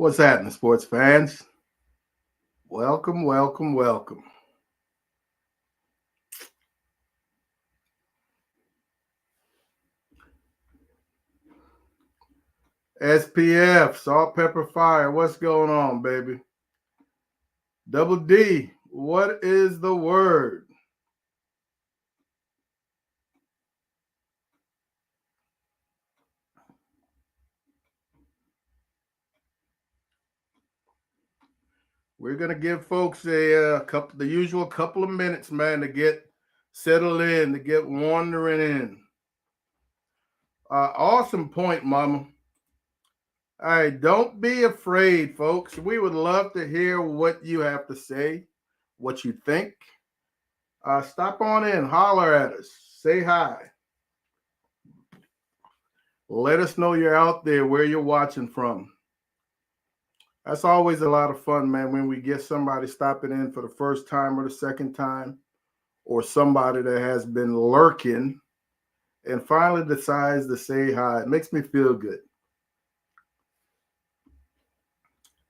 What's happening, sports fans? Welcome, welcome, welcome. SPF, Salt, Pepper, Fire. What's going on, baby? Double D, what is the word? We're gonna give folks the usual couple of minutes, man, to get settled in, to get wandering in. Awesome point, Mama. All right, don't be afraid, folks. We would love to hear what you have to say, what you think. Stop on in, holler at us, say hi. Let us know you're out there, where you're watching from. That's always a lot of fun, man, when we get somebody stopping in for the first time or the second time, or somebody that has been lurking and finally decides to say hi. It makes me feel good.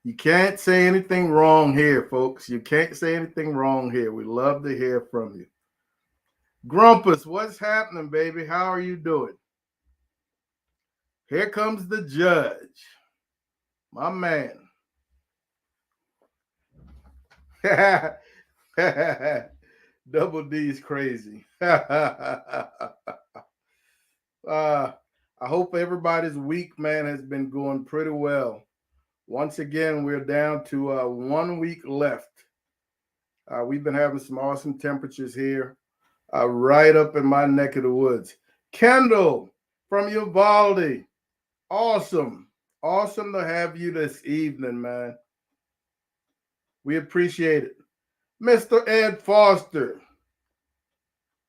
You can't say anything wrong here, folks. You can't say anything wrong here. We love to hear from you. Grumpus, what's happening, baby? How are you doing? Here comes the judge, my man. Double D's crazy. I hope everybody's week, man, has been going pretty well. Once again, we're down to 1 week left. We've been having some awesome temperatures here, right up in my neck of the woods. Kendall from Uvalde, awesome. Awesome to have you this evening, man. We appreciate it. Mr. Ed Foster,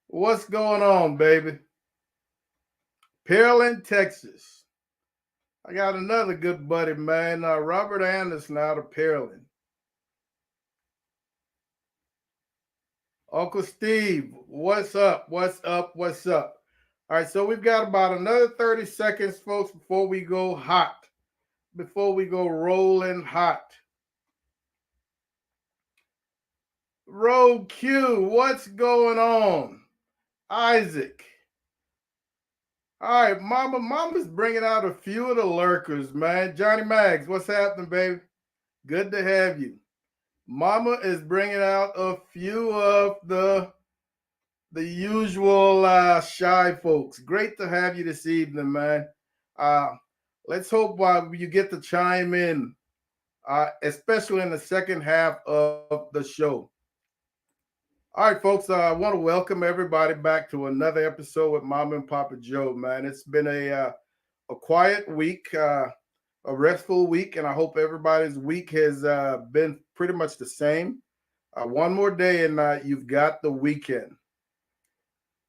what's going on, baby? Pearland, Texas. I got another good buddy, man, Robert Anderson out of Pearland. Uncle Steve, what's up? What's up? What's up? All right, so we've got about another 30 seconds, folks, before we go hot, before we go rolling hot. Road Q, what's going on? Isaac. All right, Mama's bringing out a few of the lurkers, man. Johnny Maggs, what's happening, baby? Good to have you. Mama is bringing out a few of the usual shy folks. Great to have you this evening, man. Let's hope you get to chime in, especially in the second half of the show. All right, folks, I want to welcome everybody back to another episode with Mama and Papa Joe, man. It's been a quiet week, a restful week, and I hope everybody's week has been pretty much the same. One more day, and you've got the weekend.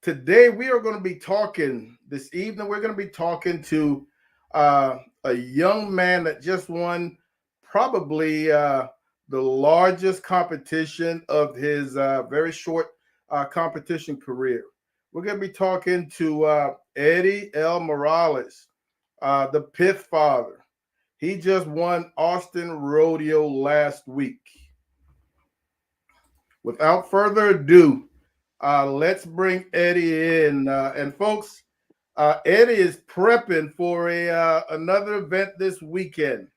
Today, we are going to be talking, this evening, we're going to be talking to a young man that just won probably the largest competition of his very short competition career. We're going to be talking to Eddy L Morales, the Pith Father. He just won Austin Rodeo last week. Without further ado, let's bring Eddy in. And folks, Eddy is prepping for another event this weekend.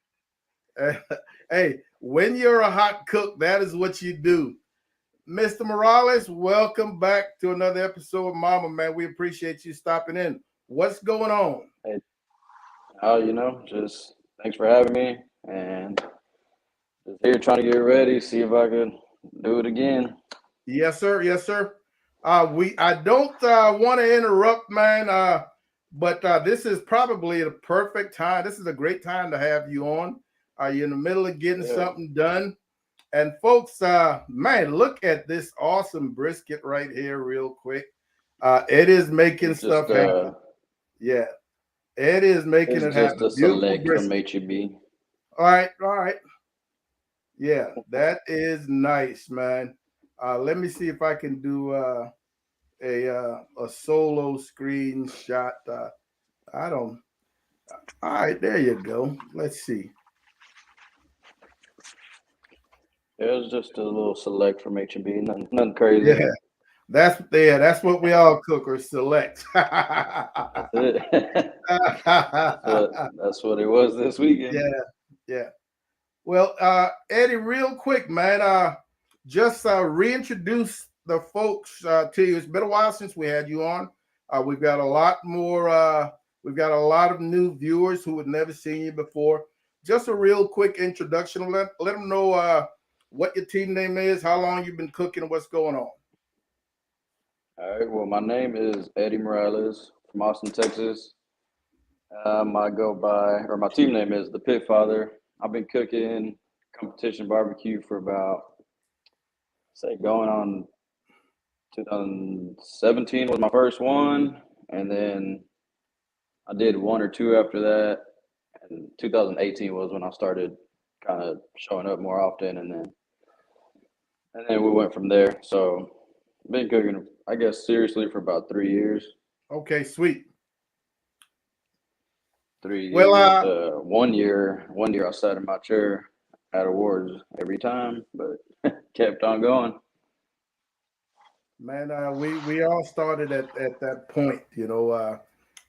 Hey, when you're a hot cook, that is what you do. Mr. Morales, welcome back to another episode of Mama, man. We appreciate you stopping in. What's going on? Hey, just thanks for having me, and just here trying to get ready, see if I could do it again. Yes, sir. Yes, sir. I don't want to interrupt, man. But this is probably the perfect time. This is a great time to have you on. You're in the middle of getting something done. And folks, man, look at this awesome brisket right here, real quick. It is making stuff happen. Yeah, it is making it happen. Just a Beautiful select brisket. from HEB. All right. Yeah, that is nice, man. Let me see if I can do a solo screenshot. I don't. All right, there you go. Let's see. It was just a little select from H&B, nothing crazy. Yeah, that's what we all cook or select. That's it. That's what it was this weekend. Yeah, yeah. Well, Eddie, real quick, man, just reintroduce the folks to you. It's been a while since we had you on. We've got a lot more. We've got a lot of new viewers who had never seen you before. Just a real quick introduction. Let them know what your team name is, how long you've been cooking, and what's going on. All right. Well, my name is Eddie Morales from Austin, Texas. I go by, or my team name is the Pit Father. I've been cooking competition barbecue for about, say, going on 2017 was my first one, and then I did one or two after that. And 2018 was when I started kind of showing up more often, and then we went from there. So, been cooking, I guess, seriously for about 3 years. Okay, sweet. Three Well, years. 1 year I sat in my chair at awards every time, but kept on going. man, we all started at that point,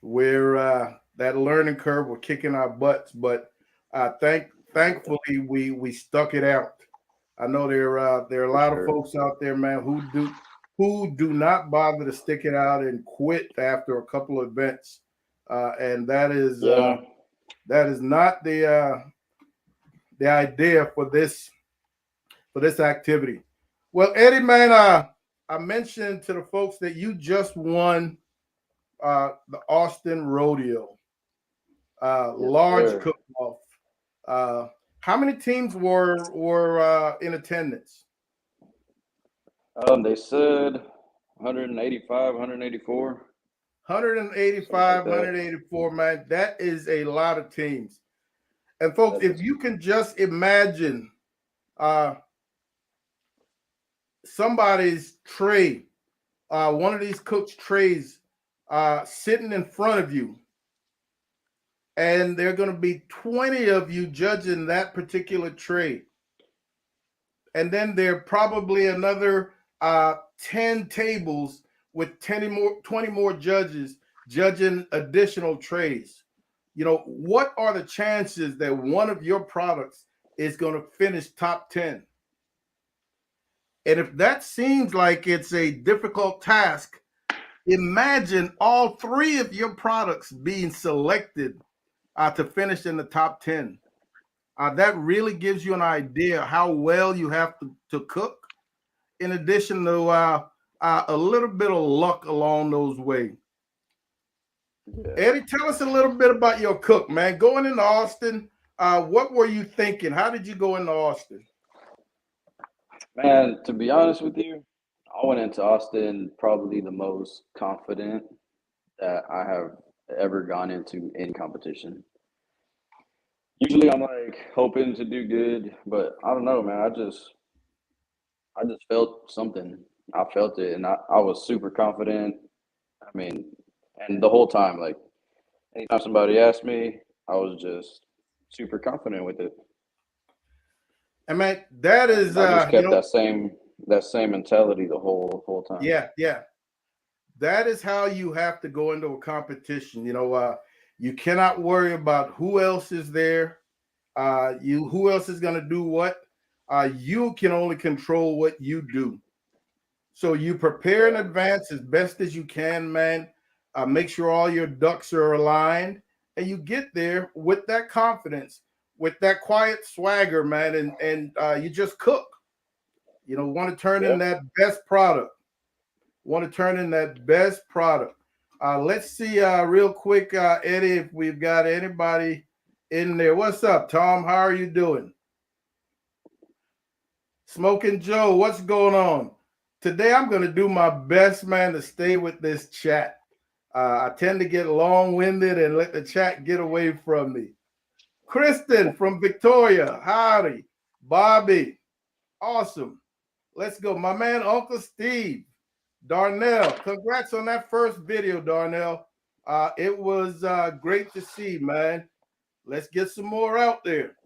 where that learning curve we're kicking our butts, but thankfully we stuck it out. I know there are a For lot of sure. folks out there, man, who do not bother to stick it out and quit after a couple of events, and Yeah. that is not the idea for this activity. Well, Eddie, man, I mentioned to the folks that you just won the Austin Rodeo Yes, large sir. cook-off. Uh, how many teams were in attendance? They said 185, 184, something like 185, that. 184, man. That is a lot of teams. And folks, That if is you can just imagine uh, somebody's tray, one of these cooks' trays, sitting in front of you, and there are going to be 20 of you judging that particular tray. And then there are probably another 10 tables with 20 more judges judging additional trays. What are the chances that one of your products is going to finish top 10? And if that seems like it's a difficult task, imagine all three of your products being selected to finish in the top 10. That really gives you an idea how well you have to cook, in addition to a little bit of luck along those ways. Yeah. Eddie, tell us a little bit about your cook, man. Going into Austin, what were you thinking? How did you go into Austin? Man, to be honest with you, I went into Austin probably the most confident that I have ever gone into any competition. Usually I'm like hoping to do good, but I don't know, man. I just felt something. I felt it, and I was super confident. I mean, and the whole time, like anytime somebody asked me, I was just super confident with it, And man, that is, and I just kept that same mentality the whole time. yeah, yeah. That is how you have to go into a competition. You cannot worry about who else is there. Who else is going to do what. You can only control what you do. So you prepare in Yeah, advance as best as you can, man. Make sure all your ducks are aligned, and you get there with that confidence, with that quiet swagger, man, and you just cook. Want to turn in yeah. that best product. Want to turn in that best product. Let's see real quick, Eddie, if we've got anybody in there. What's up, Tom? How are you doing? Smoking Joe, what's going on? Today, I'm going to do my best, man, to stay with this chat. I tend to get long winded and let the chat get away from me. Kristen from Victoria, howdy. Bobby, awesome. Let's go. My man, Uncle Steve. Darnell, congrats on that first video, Darnell. It was great to see, man. Let's get some more out there.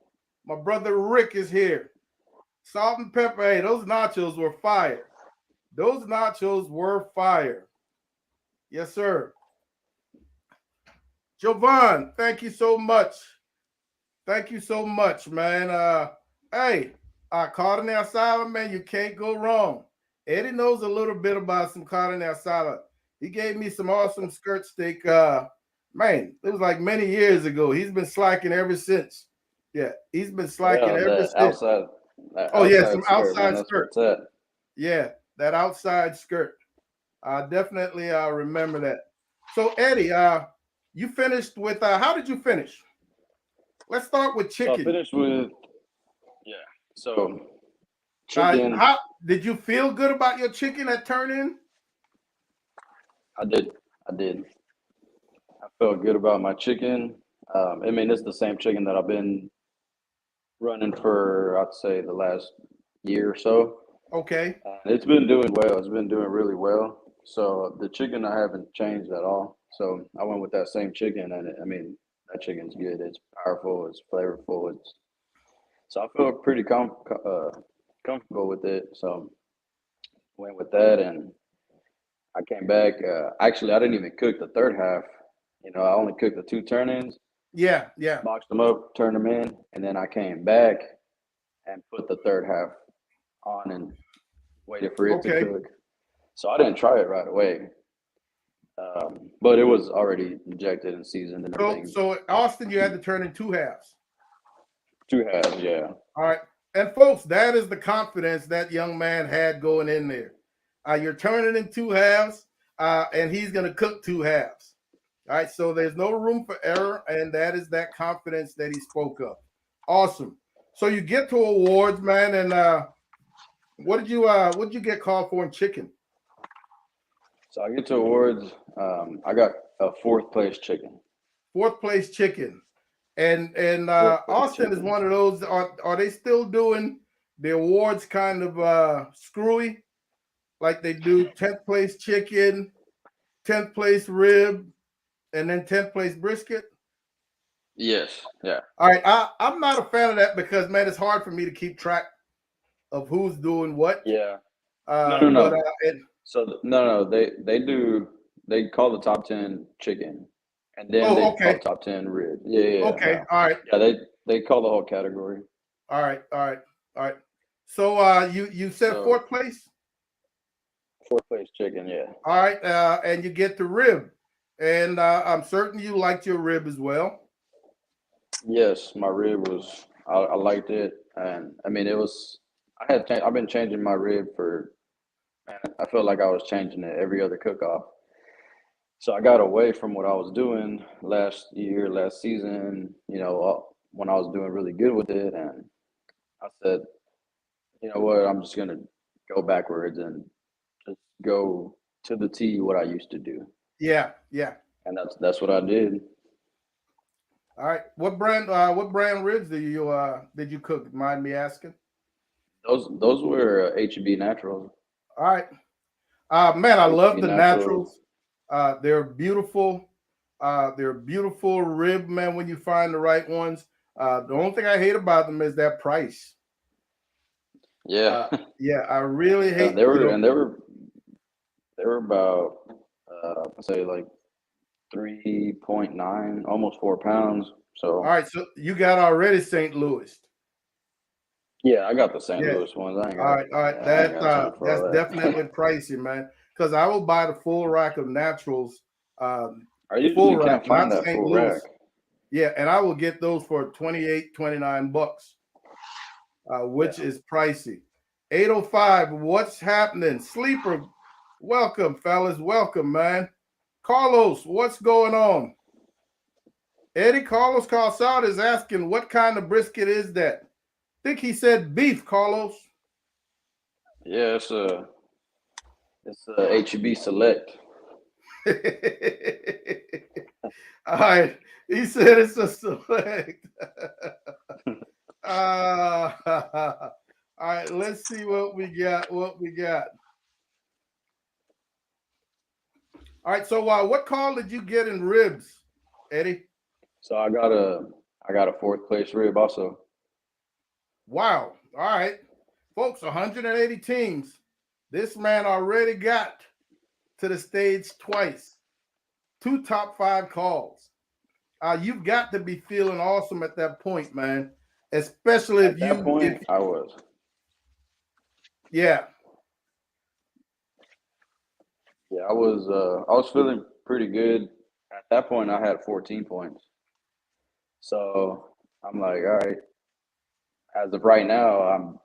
My brother Rick is here. Salt and pepper. Hey, those nachos were fire. Those nachos were fire. Yes, sir. Jovan, thank you so much. Thank you so much, man. Hey, carne asada, man, you can't go wrong. Eddie knows a little bit about some carne asada. He gave me some awesome skirt steak. Man, it was like many years ago. He's been slacking ever since. Yeah, he's been slacking Yeah, ever since. that Oh yeah, some outside skirt, man. outside That's where skirt. it's at. Yeah, that outside skirt. I definitely remember that. So Eddie, you finished with how did you finish? Let's start with So I chicken. finished with yeah. So chicken, How did you feel good about your chicken at turn in? I did. I did. I felt good about my chicken. I mean, it's the same chicken that I've been running for, I'd say, the last year or so. Okay. It's been doing well. It's been doing really well. So the chicken I haven't changed at all. So I went with that same chicken, and I mean that chicken's good. It's powerful. It's flavorful. It's so I feel pretty comfortable with it. So went with that, and I came back. Actually, I didn't even cook the third half. I only cooked the two turn-ins, Yeah, yeah. boxed them up, turned them in, and then I came back and put the third half on and waited for it to Okay. cook. So I didn't try it right away, but it was already injected and seasoned and So everything. so Austin, you had to turn in two halves. Two halves, yeah. All right. And folks, that is the confidence that young man had going in there. You're turning in two halves, and he's going to cook two halves. All right. So there's no room for error, and that is that confidence that he spoke of. Awesome. So you get to awards, man, and what did you get called for in chicken? So I get to awards. I got a fourth place chicken. Fourth place chicken. And Fourth place Austin is chicken. one of those. Are they still doing the awards kind of screwy, like they do 10th place chicken, 10th place rib, and then 10th place brisket? Yes, yeah. All right, I'm not a fan of that because man, it's hard for me to keep track of who's doing what. Yeah. No, Uh, no, but no. No, no. They call the top 10 chicken, and then they oh, call the okay, top 10 rib. Yeah, yeah, yeah. okay, all right, Yeah, they call the whole category. all right, all right, all right. So you said So fourth place. fourth place chicken, yeah. All right, and you get the rib, and I'm certain you liked your rib as well. Yes, my rib was. I liked it, and I mean it was. I've been changing my rib for. Man, I felt like I was changing it every other cook off. So I got away from what I was doing last year, last season. When I was doing really good with it, and I said, you know what, I'm just gonna go backwards and just go to the T what I used to do, Yeah, yeah. and that's what I did. All right. What brand ribs did you cook? Mind me asking? Those were HEB Naturals. All right. Man, I love HEB the Naturals. naturals. They're beautiful. They're beautiful rib, man, when you find the right ones. The only thing I hate about them is that price. Yeah, Yeah, I really yeah. hate, They were about I say like 3.9, almost 4 pounds. all So right, so you got already St. Louis. yeah, I got the St. Yeah. Louis ones. All right. I ain't got time for That's all that. definitely pricey, man. Because I will buy the full rack of naturals, I full usually rack, can't find not that St. full Louis. rack. Yeah, and I will get those for 28, 29 bucks, Yeah. which is pricey. 805, what's happening? Sleeper, welcome, fellas. Welcome, man. Carlos, what's going on? Eddie Carlos Calzada is asking, what kind of brisket is that? I think he said beef, Carlos. Yeah, it's a HEB Select. All right. He said it's a select. All right, let's see what we got. What we got. All right, so what call did you get in ribs, Eddie? So I got a fourth place rib also. Wow. All right. Folks, 180 teams. This man already got to the stage twice, 2 top 5 calls. You've got to be feeling awesome at that point, man. Especially At that point, I was. Yeah. Yeah, I was feeling pretty good. At that point, I had 14 points. So I'm like, all right. As of right now, I'm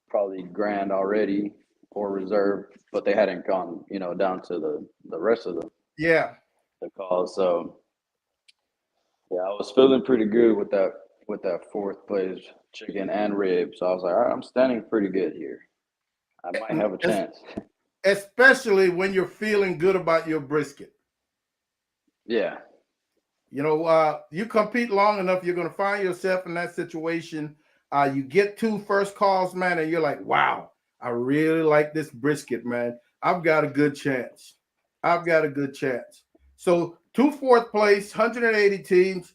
probably grand already or reserve, but they hadn't gone, down to the rest of Yeah. the calls. So yeah, I was feeling pretty good with that fourth place chicken and ribs. So I was like, all right, I'm standing pretty good here. I might have a chance. Especially when you're feeling good about your brisket. Yeah. You compete long enough, you're going to find yourself in that situation. You get 2 first calls, man, and you're like, wow, I really like this brisket, man. I've got a good chance. So 2 fourth place, 180 teams.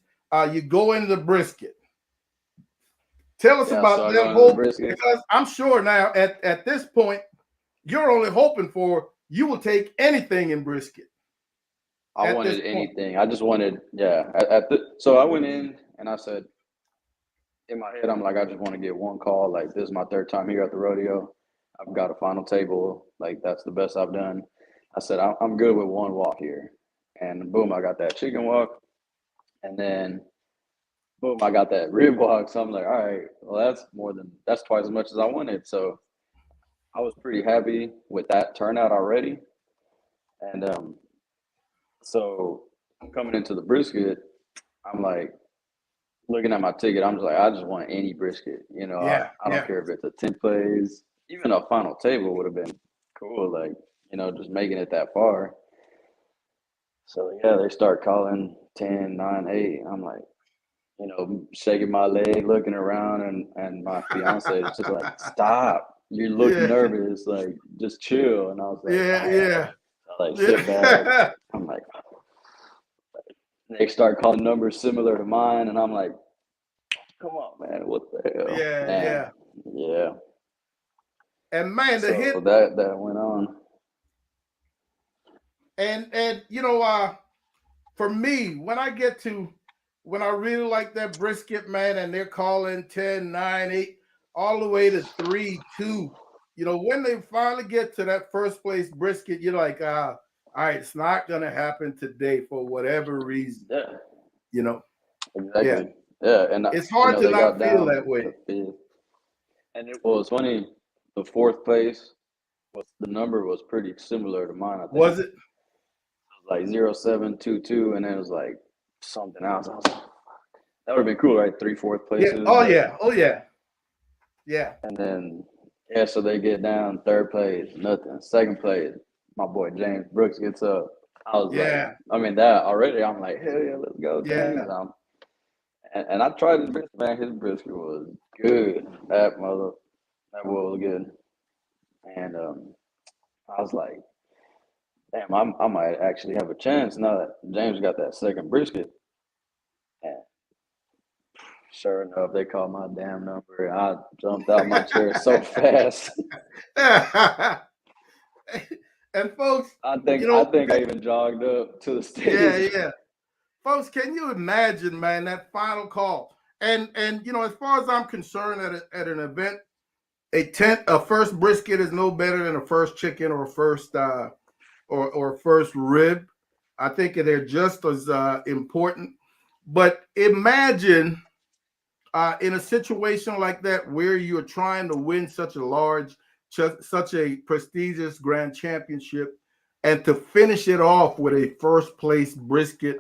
You go into the brisket. Tell us about that hope, because I'm sure now at this point, you're only hoping for you will take anything in brisket. I wanted anything. I just wanted, yeah. So I went in and I said, in my head, I'm like, I just want to get 1 call. Like, this is my 3rd time here at the rodeo. I've got a final table. Like, that's the best I've done. I said, I'm good with 1 walk here. And boom, I got that chicken walk. And then boom, I got that rib walk. So I'm like, all right, well, that's twice as much as I wanted. So I was pretty happy with that turnout already. And so coming into the brisket, I'm like, looking at my ticket, I'm just like, I just want any brisket. I don't care if it's a 10th place, even a final table would have been cool. Like, just making it that far. So yeah, they start calling 10, 9, 8. I'm like, shaking my leg, looking around, and my fiance is just like, stop. You look nervous, like, just chill. And I was like, yeah. I like sit back. I'm like, they start calling numbers similar to mine, and I'm like, come on, man, what the hell? Yeah. And man, the hit that went on. And for me, when I really like that brisket, man, and they're calling 10, 9, 8, all the way to 3, 2. When they finally get to that first place brisket, you're like, all right, it's not gonna happen today for whatever reason. Yeah. Exactly. Yeah. And it's hard to not feel that way. And it was funny, the 4th place the number was pretty similar to mine, I think. Was it? Like 0722, and then it was like something else. I was like, that would have been cool, right? 3 4th places. Yeah. Oh yeah. And then so they get down 3rd place, nothing. 2nd place, my boy James Brooks gets up. I was like, I mean, that already, I'm like, hell yeah, let's go, James. And I tried his brisket, man. His brisket was good. That was good. And I was like, damn, I might actually have a chance now that James got that 2nd brisket. And sure enough, they called my damn number. I jumped out my chair so fast. And folks, I think I even jogged up to the stage. Yeah. Folks, can you imagine, man, that final call? And as far as I'm concerned, at an event, a first brisket is no better than a first chicken or a first or first rib. I think they're just as important. But imagine in a situation like that where you're trying to win such a prestigious grand championship, and to finish it off with a first place brisket,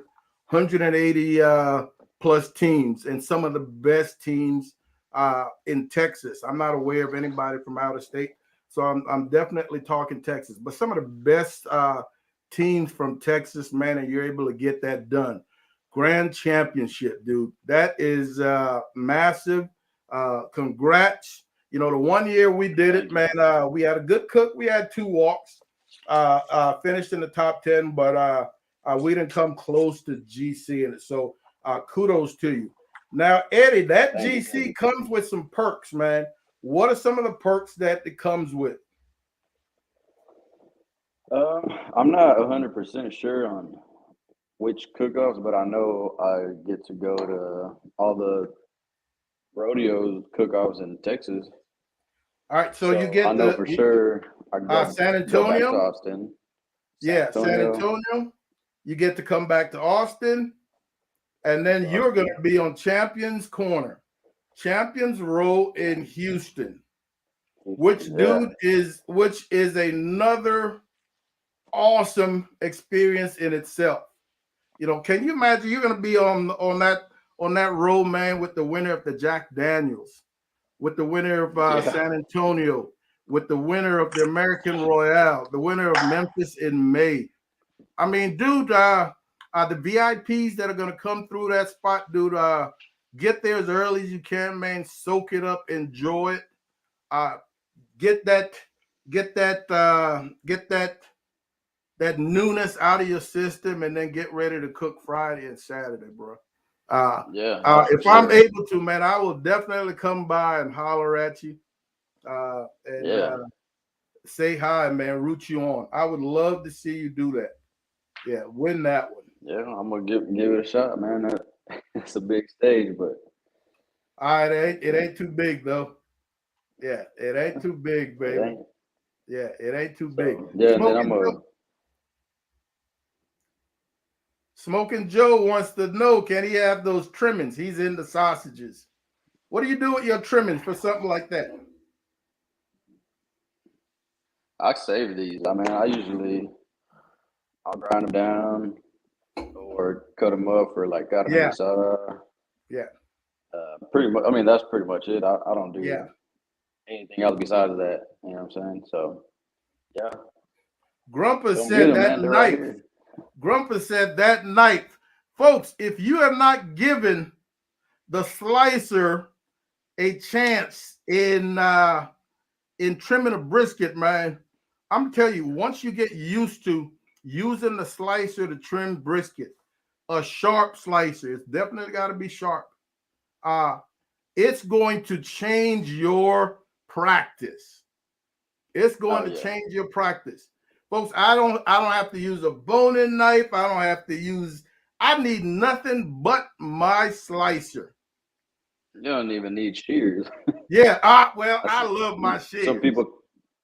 180 plus teams, and some of the best teams in Texas. I'm not aware of anybody from out of state, so I'm definitely talking Texas. But some of the best teams from Texas, man, and you're able to get that done. Grand championship, dude. That is massive. Congrats. The 1 year we did it, man, we had a good cook. We had 2 walks, finished in the top 10, but we didn't come close to GC in it. So kudos to you. Now, Eddie, that GC comes with some perks, man. What are some of the perks that it comes with? I'm not 100% sure on which cook-offs, but I know I get to go to all the rodeo cook-offs in Texas. All right, so you So I get know for sure I can San go back to Antonio. Austin, San Yeah, San Antonio, Antonio. You get to come back to Austin, and then you're going Austin. to be on Champions Corner, Champions Row in Houston, Yeah, which is another awesome experience in itself. You know, can you imagine you're going to be on that road, man, with the winner of the Jack Daniels, with the winner of yeah, San Antonio, with the winner of the American Royale, the winner of Memphis in May. I mean, dude, the VIPs that are gonna come through that spot, dude, get there as early as you can, man. Soak it up, enjoy it. Uh, get that, get that newness out of your system, and then get ready to cook Friday and Saturday, bro. yeah, no, for If I'm sure. able to, man, I will definitely come by and holler at you, and Yeah, say hi, man. Root you on. I would love to see you do that. Yeah, win that one. yeah, I'm gonna give it a shot, man. It's a big stage, but All right, it ain't too big though. Yeah, it ain't too big, it baby. ain't. Yeah, it ain't too big. So yeah, and then I'm a Smoking Joe wants to know, can he have those trimmings? He's in the sausages. What do you do with your trimmings for something like that? I save these. I mean, I'll grind them down or cut them up for like carne Yeah, asada. yeah, Pretty much. I mean, that's pretty much it. I don't yeah. do anything else besides that. You know what I'm saying? So yeah, Grumpa come get said them, that man. They're right knife. here. Grumpa said that knife. Folks, if you have not given the slicer a chance in trimming a brisket, man, I'm gonna tell you, once you get used to using the slicer to trim brisket, a sharp slicer, it's definitely got to be sharp. Uh, it's going to change your practice. It's Oh going to yeah. change your practice. Folks, I don't have to use a boning knife. I don't have to use I need nothing but my slicer. You don't even need shears. Yeah, well, That's I love my some shears. people.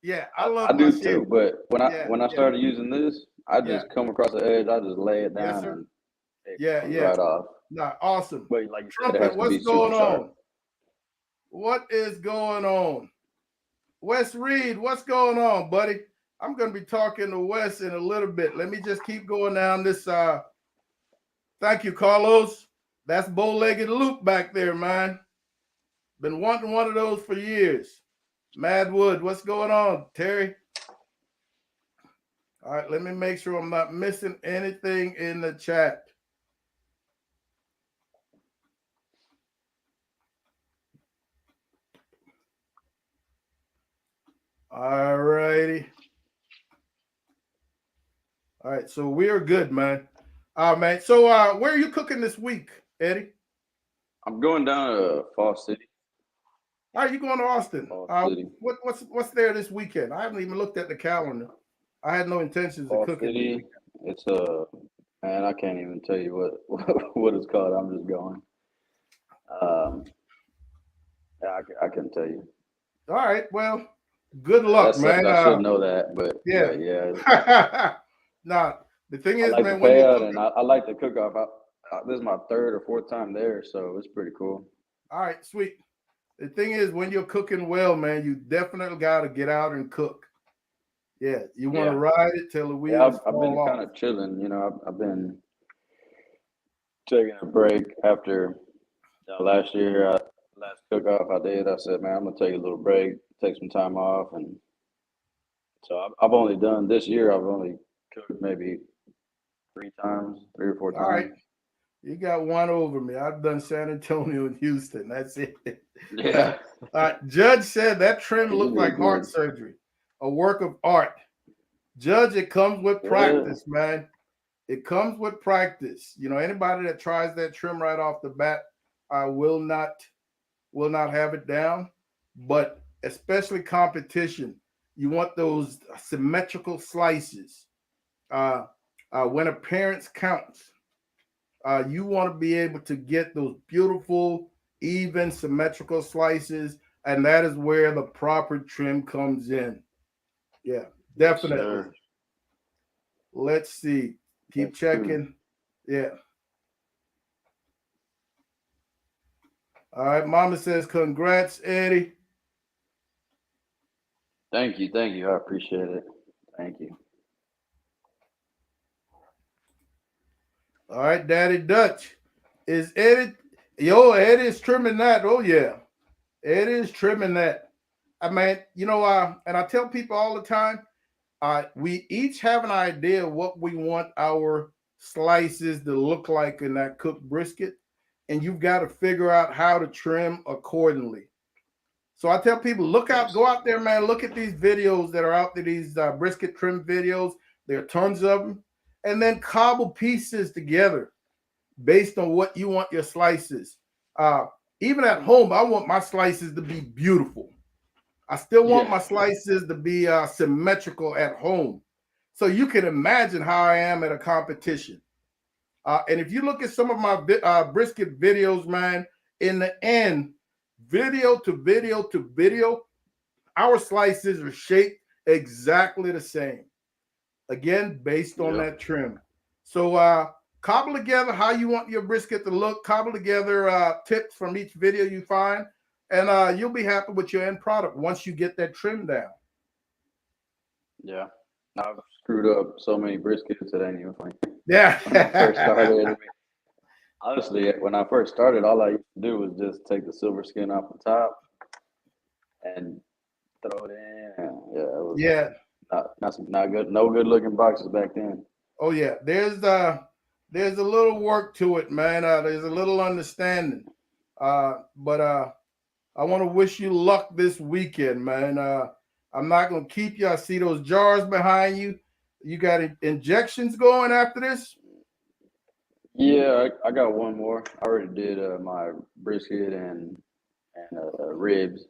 Yeah, I I love my do too. shears. But Yeah, when I yeah, started using this, I yeah. just come across the edge. I just lay it Yes, down sir. and it Yeah, comes yeah. right off. Nah, awesome. But like you said, it Trumpet, has to what's be super going sharp. on? What is going on? Wes Reed, what's going on, buddy? I'm going to be talking to Wes in a little bit. Let me just keep going down this. Thank you, Carlos. That's bow-legged Luke back there, man. Been wanting one of those for years. Madwood, what's going on, Terry? All right, let me make sure I'm not missing anything in the chat. All righty. All right, so we are good, man. Man. So where are you cooking this week, Eddie? I'm going down to Fall City. Are you going to Austin? Fall City. What's there this weekend? I haven't even looked at the calendar. I had no intentions of Fall cooking this City. weekend. It's man, I can't even tell you what it's called. I'm just going. Um, yeah, I can tell you. All right, well, good That luck, sucks. man. I should know that, but yeah, Yeah. Now the thing I is, like the man, when you're payout cooking, and I like the cook off. This is my third or fourth time there, so it's pretty cool. all right, sweet. The thing is, when you're cooking well, man, you definitely got to get out and cook. Yeah, you want to Yeah, ride it till the yeah. wheels I've fall been off. kind of chilling. You know, I've been taking a break after last year. Last cook off I did, I said, man, I'm gonna take a little break, take some time off, and so I've only done this year. I've only cooked maybe three or four All right, times. you got one over me. I've done San Antonio and Houston. That's it. Yeah, Judge said that trim you looked like did heart good. surgery, a work of art. Judge, it comes with Yeah, practice, man. It comes with practice. You know, anybody that tries that trim right off the bat, I will not have it down. But especially competition. You want those symmetrical slices. When appearance counts, you want to be able to get those beautiful, even, symmetrical slices, and that is where the proper trim comes in. Yeah, Yes, definitely. sir. Let's see. Keep That's true. checking. Yeah. All right. Mama says, congrats, Eddie. Thank you. Thank you. I appreciate it. Thank you. All right, Daddy Dutch. Is Eddie? Yo, Eddie is trimming that. Oh, yeah. Eddie is trimming that. I mean, and I tell people all the time, we each have an idea of what we want our slices to look like in that cooked brisket, and you've got to figure out how to trim accordingly. So I tell people, Yes. go out there, man. Look at these videos that are out there, these brisket trim videos. There are tons of them, and then cobble pieces together based on what you want your slices. Uh, Even at home, I want my slices to be beautiful. I still want Yeah. my slices to be symmetrical at home. So you can imagine how I am at a competition. And if you look at some of my brisket videos, man, in the end, video to video to video, our slices are shaped exactly the same. Again, based on Yep. that trim. So cobble together how you want your brisket to look, cobble together tips from each video you find, and you'll be happy with your end product once you get that trim down. Yeah. I've screwed up so many briskets it ain't even funny. When I first Yeah. started, I mean, honestly, when I first started, all I used to do was just take the silver skin off the top and throw it in. Yeah, it was Yeah. not good, no good looking boxes back then. Oh yeah. There's a little work to it, man. There's a little understanding. But I want to wish you luck this weekend, man. I'm not gonna keep you. I see those jars behind you. You got injections going after this? Yeah, I got one more. I already did my brisket and ribs.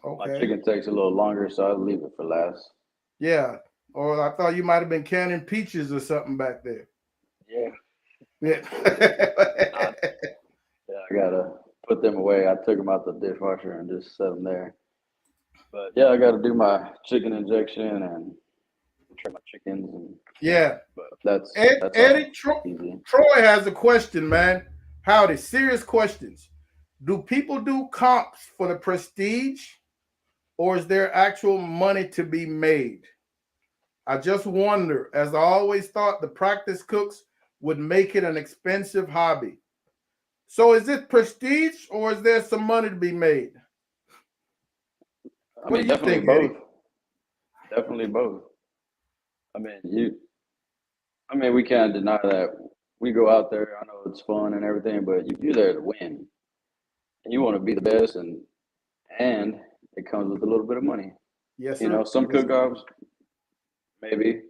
My Okay. chicken takes a little longer, so I'll leave it for last. Yeah. Or I thought you might have been canning peaches or something back there. Yeah. Yeah. I, yeah, I gotta put them away. I took them out the dishwasher and just set them there. But yeah, I gotta do my chicken injection and trim my chickens, and Yeah. but that's Eddie, all easy. Troy has a question, man. Howdy, serious questions. Do people do comps for the prestige, or is there actual money to be made? I just wonder, as I always thought the practice cooks would make it an expensive hobby. So is it prestige or is there some money to be made? I What do mean, you definitely think, both. Eddie? Definitely both. I mean, I mean, we can't deny that we go out there. I know it's fun and everything, but you're there to win, and you want to be the best, and it comes with a little bit of money. Yes, You know, sir. some Yes, sir. cook-offs maybe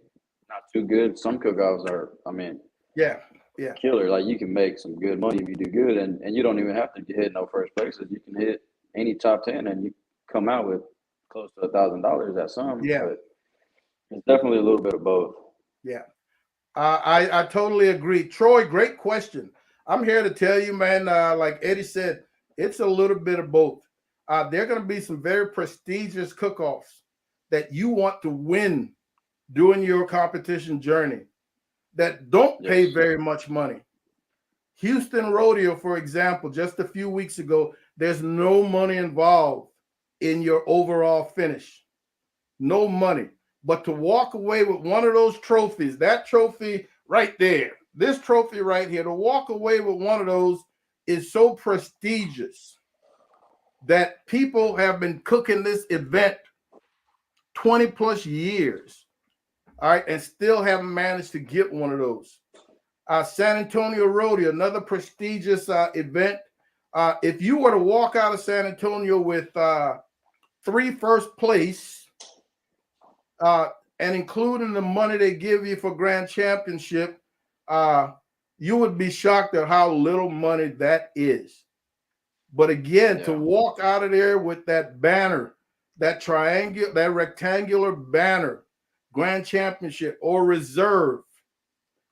not too good. Some cook-offs are, I mean, Yeah, yeah, killer. Like you can make some good money if you do good, and you don't even have to hit no first places. You can hit any top 10, and you come out with close to $1,000 at some. yeah, But it's definitely a little bit of both. yeah. I totally agree. Troy, great question. I'm here to tell you, man, like Eddie said, it's a little bit of both. There are going to be some very prestigious cook-offs that you want to win during your competition journey that don't pay Yes. very much money. Houston Rodeo, for example, just a few weeks ago, there's no money involved in your overall finish. No money. But to walk away with one of those trophies, that trophy right there, this trophy right here, to walk away with one of those is so prestigious that people have been cooking this event 20 plus years, all right, and still haven't managed to get one of those. San Antonio Rodeo, another prestigious event. If you were to walk out of San Antonio with three first place, uh, and including the money they give you for grand championship, uh, you would be shocked at how little money that is. But again, to Yeah. walk out of there with that banner, that rectangular banner, grand championship or reserve,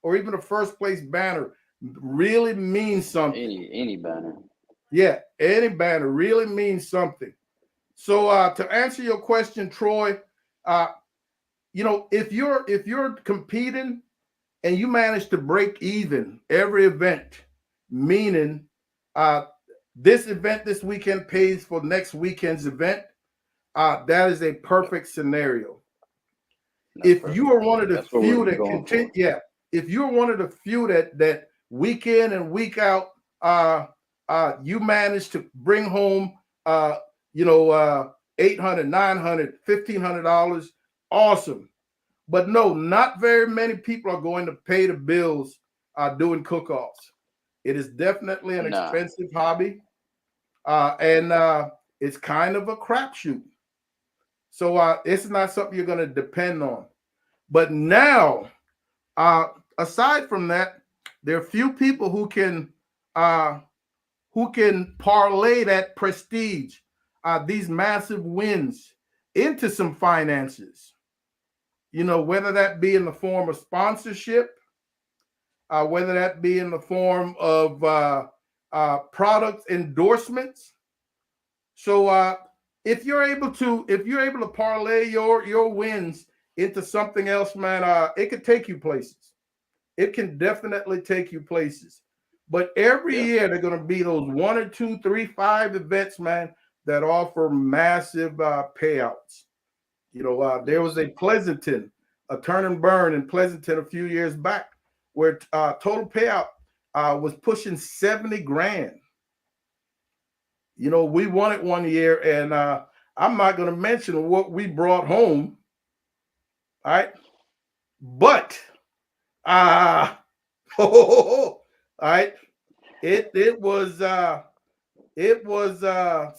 or even a first place banner really means something. Any banner. Yeah, any banner really means something. So to answer your question, Troy, if you're competing and you manage to break even every event, meaning uh, this event this weekend pays for next weekend's event, that is a perfect scenario. That's If you perfect. are one of the That's what we're few that going continue, for. yeah, if you're one of the few that week in and week out, you manage to bring home, uh, 800, 900, $1,500, awesome. But no, not very many people are going to pay the bills doing cook-offs. It is definitely an Nah. expensive hobby, and it's kind of a crapshoot. So it's not something you're going to depend on. But now, aside from that, there are few people uh, who can parlay that prestige, these massive wins, into some finances. Whether that be in the form of sponsorship, whether that be in the form of product endorsements. So if you're able to parlay your wins into something else, man, it could take you places. It can definitely take you places. But every Yeah. year they're going to be those 1 or 2, 3, 5 events, man, that offer massive payouts. There was a Pleasanton, a turn and burn in Pleasanton a few years back, where total payout was pushing 70 grand. We won it one year, and I'm not going to mention what we brought home. All right. But, all right, it was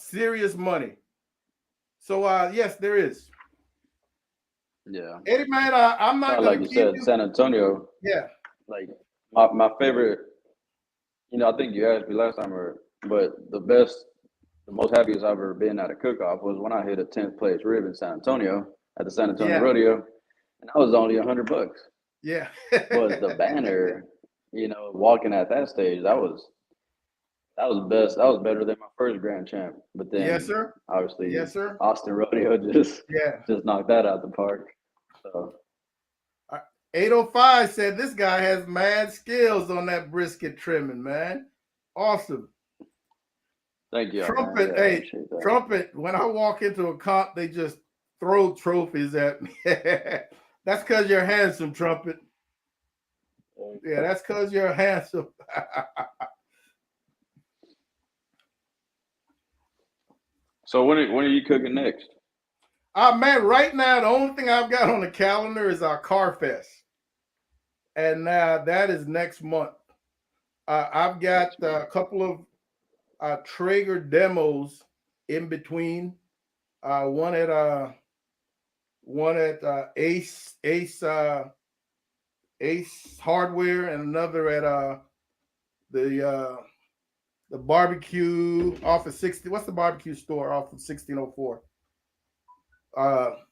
serious money. So yes, there is. Yeah. Eddie, man, I'm not Not going like to you keep said, you. San Antonio. Yeah. Like my favorite. I think you asked me last time, but the most happiest I've ever been at a cook-off was when I hit a 10th place rib in San Antonio at the San Antonio Yeah. Rodeo, and I was only $100. Yeah. But the banner, walking at that stage, that was best. That was better than my first grand champ. But Yes, then sir. obviously Yes, sir. Austin Rodeo just Yeah. just knocked that out the park. So 805 said this guy has mad skills on that brisket trimming, man. Awesome. thank you, man. Trumpet, Yeah, I hey, appreciate that. Trumpet, when I walk into a comp, they just throw trophies at me. That's because you're handsome, Trumpet. Yeah, that's because you're handsome. So when are you cooking next? Man, right now, the only thing I've got on the calendar is our Car Fest. And that is next month. I've got a couple of Traeger demos in between. One at Ace Hardware, and another at the the barbecue off of 60. What's the barbecue store off of 1604?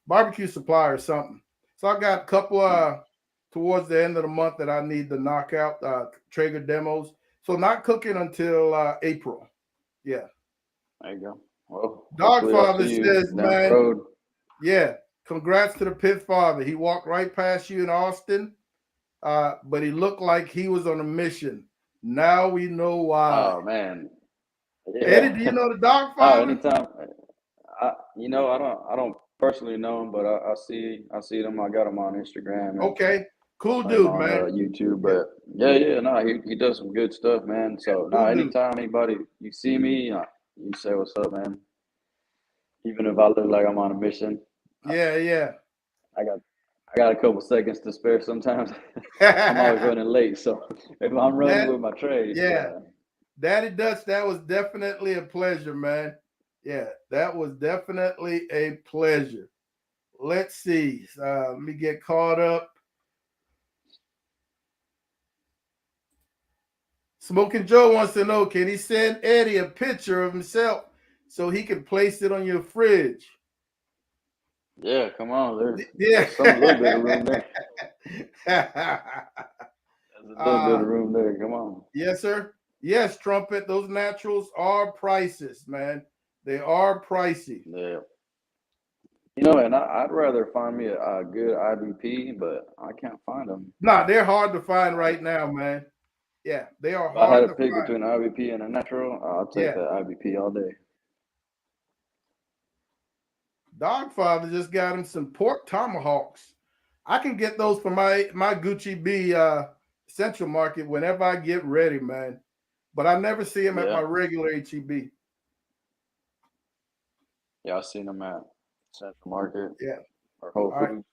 Barbecue Supply or something. So I got a couple towards the end of the month that I need to knock out Traeger demos. So not cooking until April. Yeah. There you go. Well, hopefully I'll Dogfather see you says, down the man, road. yeah, congrats to the pit father. He walked right past you in Austin, but he looked like he was on a mission. Now we know why. Oh man, Eddie, yeah. do you know the dog Oh, father? anytime. I don't personally know him, but I see them. I got him on Instagram and Okay, cool him dude, on man. YouTube. Yeah, But yeah, no, he does some good stuff, man. So no, cool dude. anytime anybody you see me, you say what's up, man. Even if I look like I'm on a mission, Yeah. I got I got a couple seconds to spare. Sometimes I'm always running late, so if I'm running That with my trade, yeah, yeah. Daddy Dutch, that was definitely a pleasure, man. Yeah, that was definitely a pleasure. Let's see. Let me get caught up. Smoking Joe wants to know, can he send Eddie a picture of himself so he can place it on your fridge? Yeah, come on. Yeah. There's some little bit of room there. There's a little bit of room there. Come on. Yes, sir. Yes, Trumpet. Those naturals are prices, man. They are pricey. Yeah. You know, and I'd rather find me a good IBP, but I can't find them. Nah, they're hard to find right now, man. Yeah, they are If I had hard to to pick find. between an IBP and a natural, I'll take Yeah. the IBP all day. Dogfather just got him some pork tomahawks. I can get those for my Gucci B Central Market whenever I get ready, man. But I never see them at my Yeah. regular HEB. Yeah, I've seen them at Central Market Yeah. or Whole All right. Foods.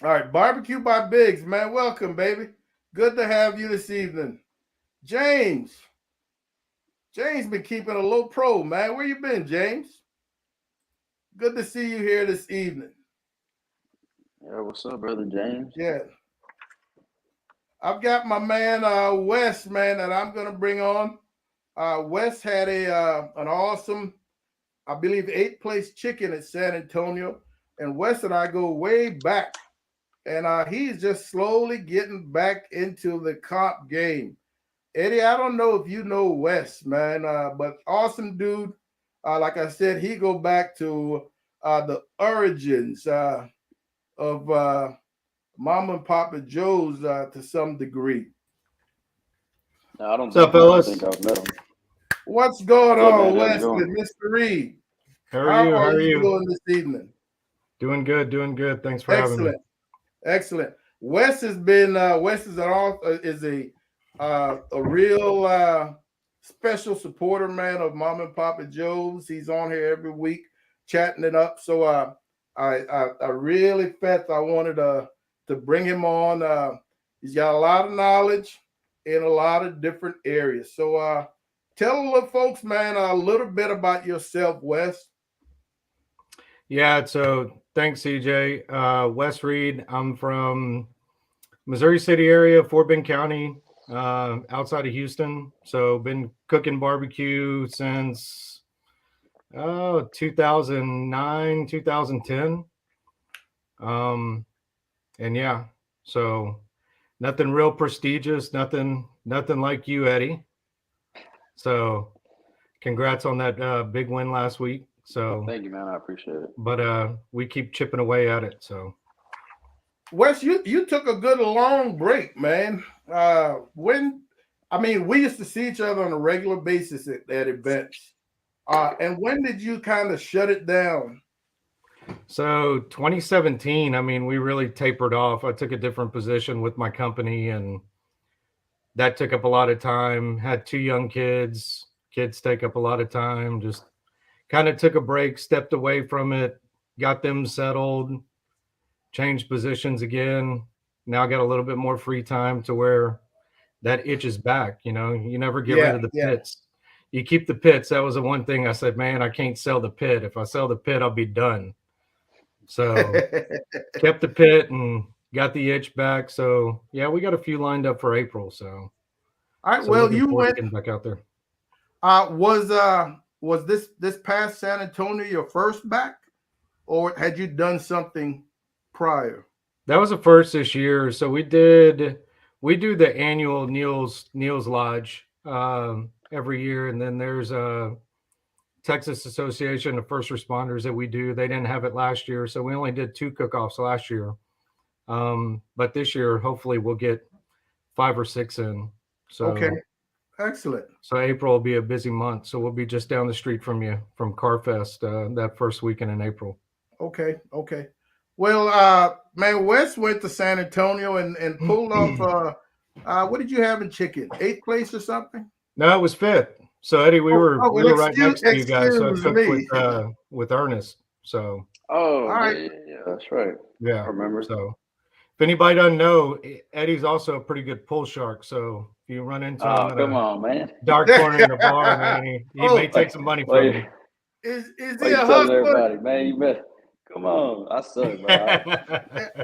All right. Barbecue by Biggs, man. Welcome, baby. Good to have you this evening. James. James been keeping a low pro, man. Where you been, James? Good to see you here this evening. Yeah, what's up, brother James? Yeah. I've got my man Wes, man, that I'm gonna bring on. Wes had an awesome, I believe, 8th place chicken at San Antonio, and Wes and I go way back, and he's just slowly getting back into the comp game. Eddie, I don't know if you know Wes, man, but awesome dude. Like I said, he go back to the origins of Mama and Papa Joe's to some degree. No, I don't What's up, think I don't fellas? think I've met him. What's going What's up, on, man? How's it Wesley, going? Mr. Reed? How are you? How are you? doing this evening? Doing good, doing good. Thanks for having me. Excellent, excellent. Wes has been Wes is a real special supporter, man, of Mom and Papa Joe's. He's on here every week chatting it up. So I really felt I wanted to bring him on. He's got a lot of knowledge in a lot of different areas. So tell the little folks, man, a little bit about yourself, Wes. Yeah, so thanks, CJ. Wes Reed. I'm from Missouri City area, Fort Bend County, outside of Houston. So been cooking barbecue since 2009, 2010. And yeah, so nothing real prestigious, nothing like you, Eddie. So congrats on that big win last week. So Thank you, man. I appreciate it. but we keep chipping away at it. So Wes, you took a good long break, man. When we used to see each other on a regular basis at events. And when did you kind of shut it down? So 2017, we really tapered off. I took a different position with my company, and that took up a lot of time. Had 2 young kids. Kids take up a lot of time. Just kind of took a break, stepped away from it, got them settled, changed positions again. Now I got a little bit more free time to where that itch is back. You never get rid of the pits. You keep the pits. That was the one thing I said, man, I can't sell the pit. If I sell the pit, I'll be done. So kept the pit and got the itch back. So yeah, we got a few lined up for April. So all right. Well, you went getting back out there. Was this past San Antonio your first back, or had you done something prior? That was the first this year. So we do the annual Neil's Lodge every year, and then there's a Texas Association of First Responders that we do. They didn't have it last year, so we only did 2 cook-offs last year. But this year, hopefully, we'll get 5 or 6 in. So okay, excellent. So April will be a busy month. So we'll be just down the street from you from Carfest that first weekend in April. Okay. Well, man, Wes went to San Antonio and pulled off. What did you have in chicken? 8th place or something? No, it was 5th. So Eddie, we were right next to you guys. So I took with Ernest. So all right, yeah, that's right. Yeah, I remember. So if anybody doesn't know, Eddie's also a pretty good pull shark. So if you run into him, come on, man, dark corner in a bar, man, he may take some money from you. Is he a hustler? Everybody, man, you better. Come on, I suck, bro.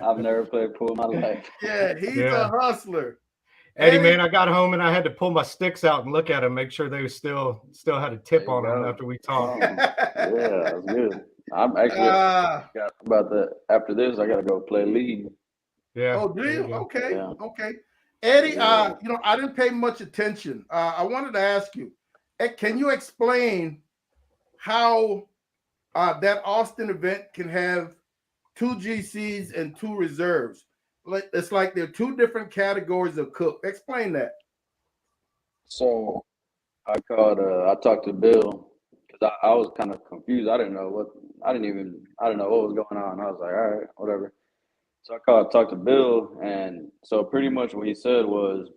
I've never played pool in my life. Yeah, he's a hustler. Eddie, man, I got home and I had to pull my sticks out and look at them, make sure they still had a tip on them after we talked. Yeah, that was good. I'm actually got about the after this. I gotta go play league. Yeah. Oh, do there you? go. Okay. Yeah. Okay. Eddie, Yeah. I didn't pay much attention. I wanted to ask you, can you explain how that Austin event can have two GCs and two reserves? Like it's like they're two different categories of cook. Explain that. So I called. I talked to Bill because I was kind of confused. I didn't know what. I didn't know what was going on. I was like, all right, whatever. So I called, talked to Bill, and so pretty much what he said was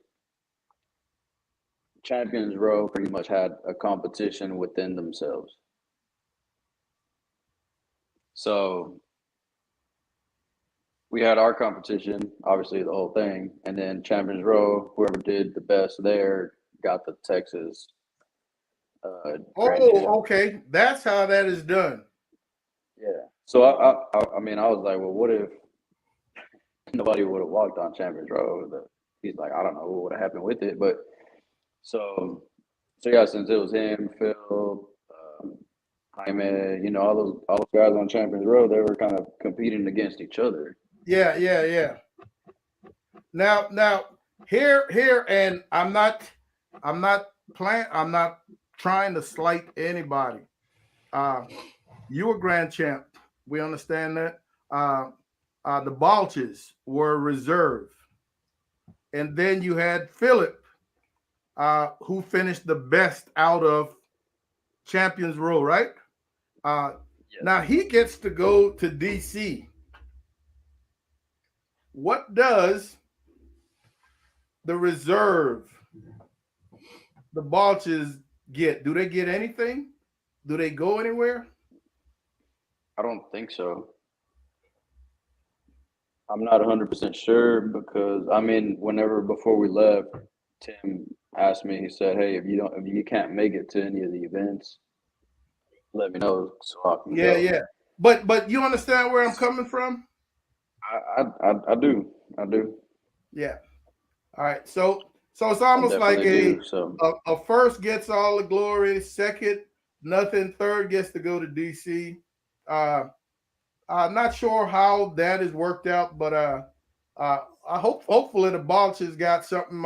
Champions Row pretty much had a competition within themselves. So we had our competition, obviously the whole thing, and then Champions Row, whoever did the best there got the Texas Grand Champ. Oh, okay. That's how that is done. Yeah. So I mean, I was like, well, what if nobody would have walked on Champions Row? He's like, I don't know what would have happened with it, but so yeah, since it was him, Phil, Jaime, you know, all those guys on Champions Row, they were kind of competing against each other. Yeah. Now here, and I'm not trying to slight anybody. You were grand champ. We understand that. The Balches were reserve. And then you had Philip, who finished the best out of Champions Row, right? Yes. Now he gets to go to DC. What does the reserve, the Balches, get? Do they get anything? Do they go anywhere? I don't think so. I'm not 100% sure because I mean, whenever before we left, Tim asked me. He said, "Hey, if you can't make it to any of the events, let me know so I can go." Yeah. But you understand where I'm coming from? I do. Yeah. All right. So it's I almost like definitely do. So a first gets all the glory, second nothing, third gets to go to DC. I'm not sure how that is worked out, but I hopefully the Balches got something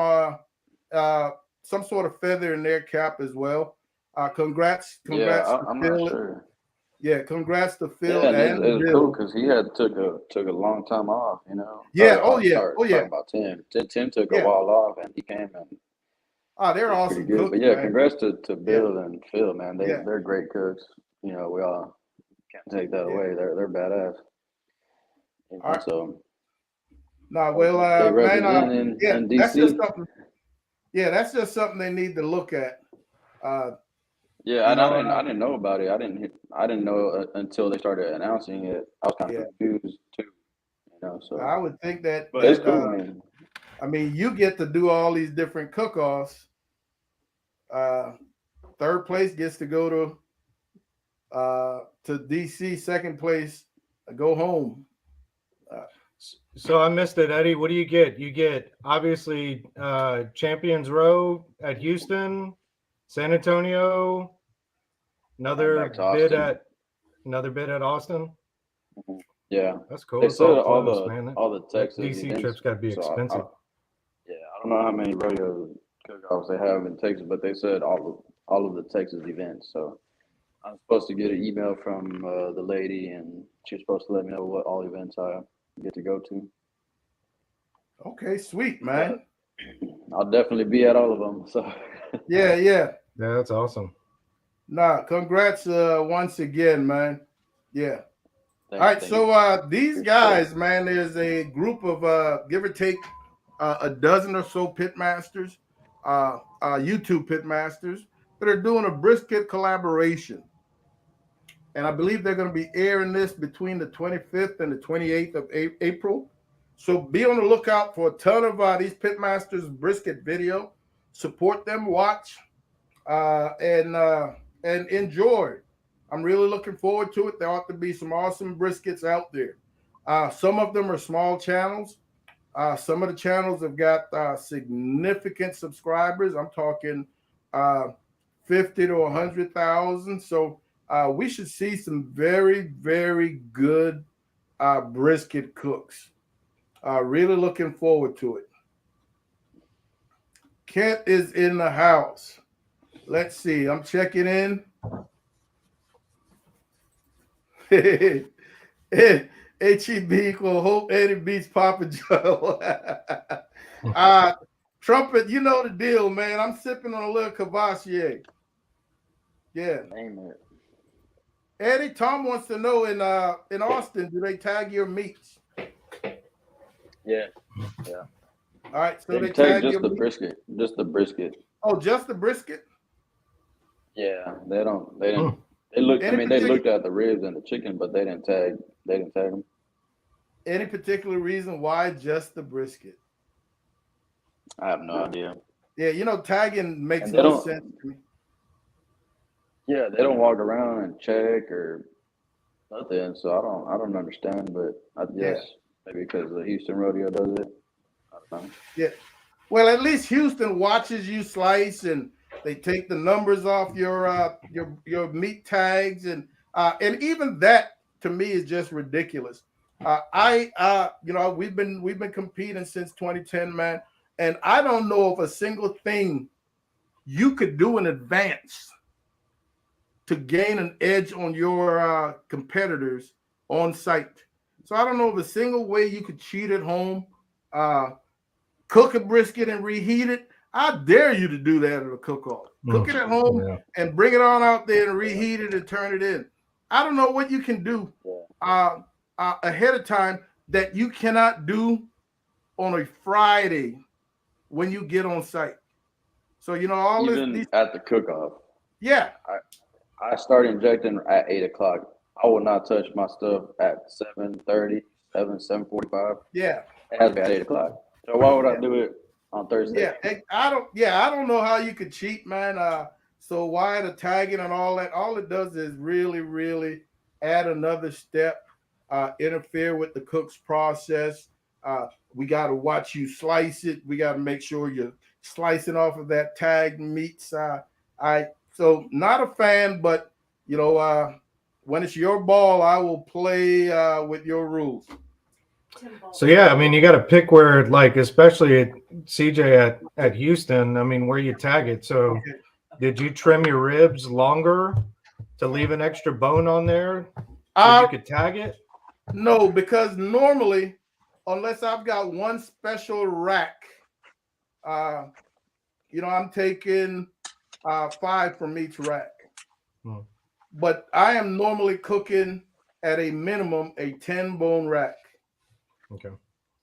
some sort of feather in their cap as well. Congrats yeah, to I'm not Phil. sure. Yeah, congrats to Phil Yeah, and and it was Bill. cool because he had took a long time off. You know. Yeah. Or, Oh yeah. sorry, Oh yeah. talking about Tim. Tim took a Yeah. while off and he came and They're did pretty awesome good. cooks, But yeah, man. congrats to Yeah. Bill and Phil, man. Yeah. They're great cooks. You know, we all can't take that Yeah. away. They're badass. You All know, right. so No, well, they man, represent yeah, in that's just DC. something. Yeah, that's just something they need to look at. Yeah, You and know, I didn't know about it. I didn't know until they started announcing it. I was kind yeah, of confused too. You know, I so would think that but it's cool. I mean, you get to do all these different cook-offs. Third place gets to go to DC. Second place, go home. So I missed it, Eddie. What do you get? You get obviously Champions Row at Houston, San Antonio, Back to Austin. another bid at Austin. Yeah, That's cool. they It's said all close, man. all the That Texas DC events. trip's got to be So expensive. yeah, I don't know how many rodeo cook-offs they have in Texas, but they said all of the Texas events. So I'm supposed to get an email from the lady, and she's supposed to let me know what all events I get to go to. Okay, sweet, man. But I'll definitely be at all of them. So Yeah. Yeah, that's awesome. Nah, congrats once again, man. Yeah. All right, thank so you. these guys, man, there's a group of give or take a dozen or so pitmasters, YouTube pitmasters that are doing a brisket collaboration, and I believe they're going to be airing this between the 25th and the 28th of April. So be on the lookout for a ton of these pitmasters brisket video. Support them, watch, and enjoy. I'm really looking forward to it. There ought to be some awesome briskets out there. Some of them are small channels. Some of the channels have got significant subscribers. I'm talking 50 to 100,000. So we should see some very, very good brisket cooks. Really looking forward to it. Kent is in the house. Let's see. I'm checking in. HEB equal hope Eddie beats Papa Joe. Trumpet, you know the deal, man. I'm sipping on a little Cavassier. Yeah. Name it. Eddie, Tom wants to know in Austin, do they tag your meats? Yeah. All right, so they take tag just your the meat? brisket. Just the brisket. Oh, just the brisket? Yeah. They didn't. They looked. I mean, they looked at the ribs and the chicken, but they didn't tag. They didn't tag them. Any particular reason why just the brisket? I have no idea. Yeah, you know, tagging makes And they no don't- sense to me. Yeah, they don't walk around and check or nothing. So I don't understand. But I guess maybe because the Houston Rodeo does it. I don't know. Yeah. Well, at least Houston watches you slice and they take the numbers off your meat tags and even that to me is just ridiculous. We've been competing since 2010, man, and I don't know of a single thing you could do in advance to gain an edge on your competitors on site. So I don't know of a single way you could cheat at home, cook a brisket and reheat it. I dare you to do that at a cook-off. Cook it at home and bring it on out there and reheat it and turn it in. I don't know what you can do ahead of time that you cannot do on a Friday when you get on site. So, you know, all Even at the cook-off. Yeah. I start injecting at 8 o'clock. I will not touch my stuff at 7:30, 7:45. Yeah. It has to be at 8 o'clock. So why would I do it on Thursday? Yeah, I don't know how you could cheat, man. So why the tagging and all that? All it does is really, really add another step, interfere with the cook's process. We got to watch you slice it. We got to make sure you're slicing off of that tagged meat. So not a fan, but you know, when it's your ball, I will play with your rules. So yeah, I mean, you got to pick where, like, especially at CJ at Houston. I mean, where you tag it. So, did you trim your ribs longer to leave an extra bone on there so you could tag it? No, because normally, unless I've got one special rack, I'm taking 5 from each rack. But I am normally cooking at a minimum a 10-bone rack. Okay.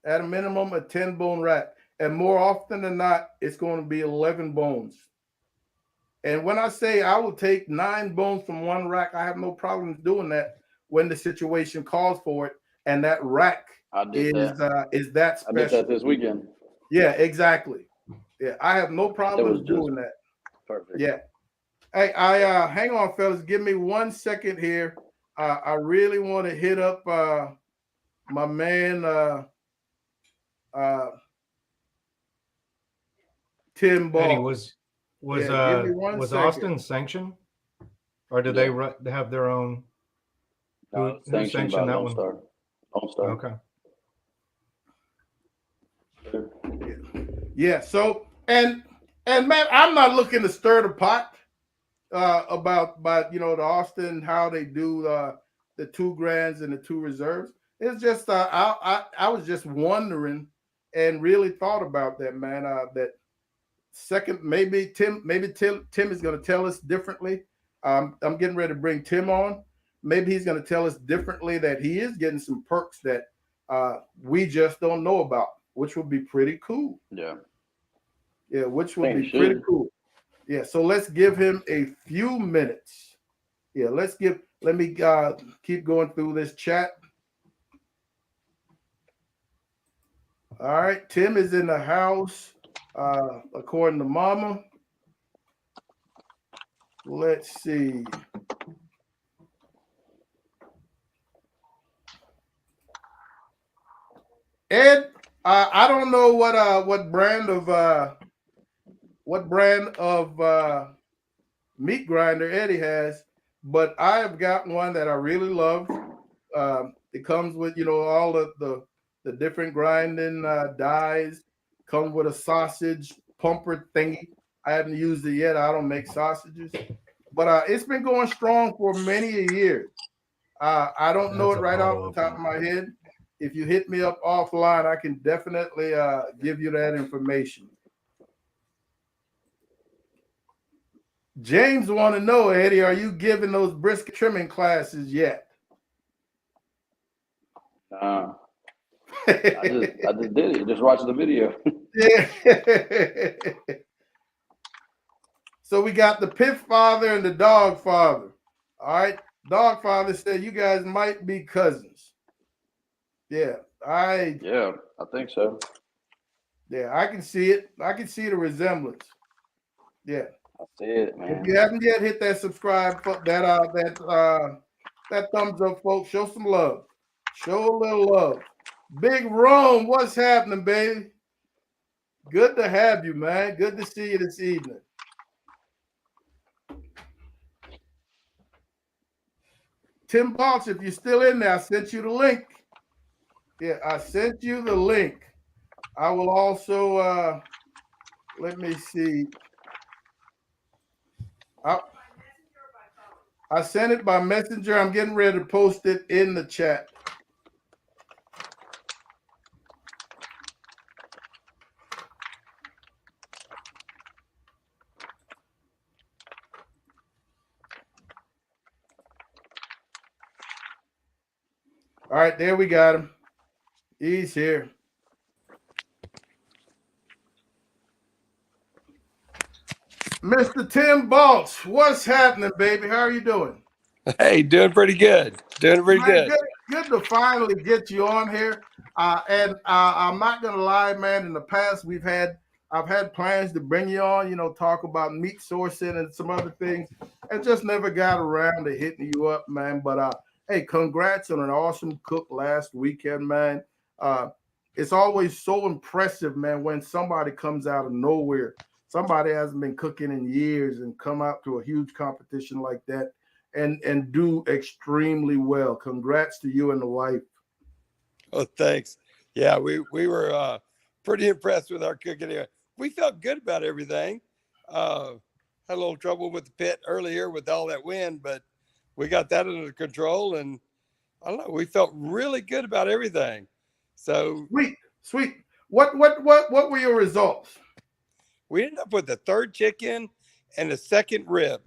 At a minimum, a 10-bone rack. And more often than not, it's going to be 11 bones. And when I say I will take 9 bones from one rack, I have no problem doing that when the situation calls for it. And that rack is that special. I did that this weekend. Yeah, exactly. Yeah, I have no problem doing that. Perfect. Yeah. Hey, hang on, fellas. Give me 1 second here. I really want to hit up my man Tim Ball. Eddie, was Austin sanctioned, or did they have their own? No, who sanctioned that one? Lone Star. Okay. Yeah. So and man, I'm not looking to stir the pot about the Austin, how they do the 2 grands and the 2 reserves. It's just I was just wondering and really thought about that, man. That second, maybe Tim is going to tell us differently. I'm getting ready to bring Tim on. Maybe he's going to tell us differently that he is getting some perks that we just don't know about, which would be pretty cool. Yeah. Yeah, which would be pretty cool. Yeah, so let's give him a few minutes. Yeah, let me keep going through this chat. All right, Tim is in the house, according to Mama. Let's see. Ed, I don't know what brand of meat grinder Eddie has. but I have got one that I really love. It comes with all of the different grinding dies. Comes with a sausage pumper thingy. I haven't used it yet. I don't make sausages, but it's been going strong for many a year. I don't know That's it a right bottle off the top of opener. my head. If you hit me up offline, I can definitely give you that information. James want to know, Eddie, are you giving those brisket trimming classes yet? Nah, I just did it. Just watched the video. Yeah. So we got the pit father and the dog father. All right. Dog father said you guys might be cousins. Yeah. Yeah, I think so. I can see it. I can see the resemblance. Yeah. I see it, If man. you haven't yet hit that subscribe, that thumbs up, folks. Show some love. Show a little love. Big Rome, what's happening, baby? Good to have you, man. Good to see you this evening. Tim Balch, if you're still in there, I sent you the link. Yeah, I sent you the link. I will also let me see. I sent it by messenger. I'm getting ready to post it in the chat. All right, there we got him. He's here. Mr. Tim Balch, what's happening, baby? How are you doing? Hey, doing pretty good. Doing pretty Man, good. good to finally get you on here. And I'm not gonna lie, man. In the past, I've had plans to bring you on, talk about meat sourcing and some other things, and just never got around to hitting you up, man. But hey, congrats on an awesome cook last weekend, man. It's always so impressive, man, when somebody comes out of nowhere. Somebody hasn't been cooking in years and come out to a huge competition like that and do extremely well. Congrats to you and the wife. Oh, thanks. Yeah, we were pretty impressed with our cooking here. We felt good about everything. Had a little trouble with the pit earlier with all that wind, but we got that under control, and I don't know. We felt really good about everything. So Sweet. What were your results? we ended up with the third chicken and a second rib,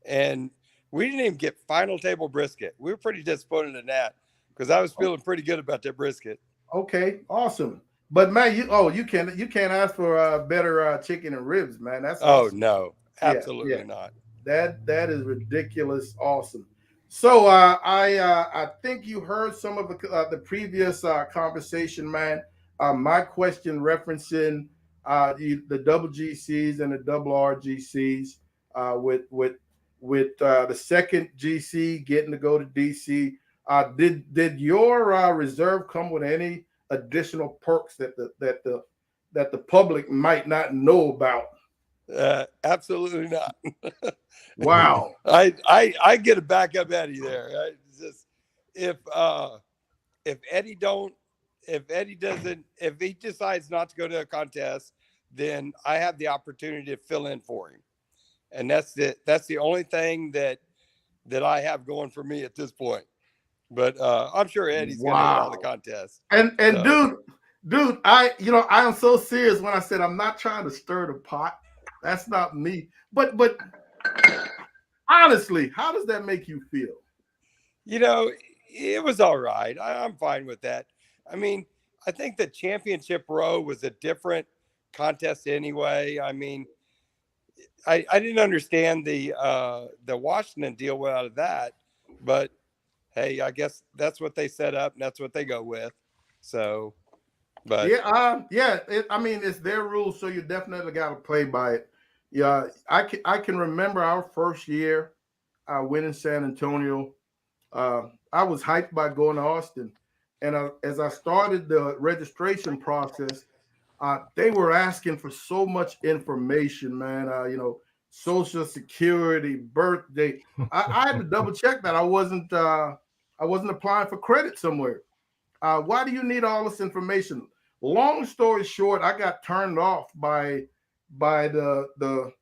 and we didn't even get final table brisket. We were pretty disappointed in that because I was feeling pretty good about that brisket. Okay, awesome. But man, you can't ask for better chicken and ribs, man. That's awesome. No, Yeah. absolutely not. That is ridiculous, awesome. So I think you heard some of the previous conversation, man. My question referencing the double GCs and the double RGCs with the second GC getting to go to DC. Did your reserve come with any additional perks that the public might not know about? Absolutely not. Wow. I get a backup Eddy there. Just if Eddy don't if he decides not to go to a contest, then I have the opportunity to fill in for him, and that's the only thing that I have going for me at this point. But I'm sure Eddy's going to hit all the contests. And so. dude, I am so serious when I said I'm not trying to stir the pot. That's not me. But honestly, how does that make you feel? It was all right. I'm fine with that. I mean, I think the championship row was a different contest anyway. I mean, I didn't understand the Washington deal out of that, but hey, I guess that's what they set up and that's what they go with. So, but I mean, it's their rules, so you definitely got to play by it. Yeah, I can remember our first year I went in San Antonio. I was hyped by going to Austin, and as I started the registration process, they were asking for so much information, man. social security, birthday. I had to double check that I wasn't applying for credit somewhere. Why do you need all this information? Long story short, I got turned off by the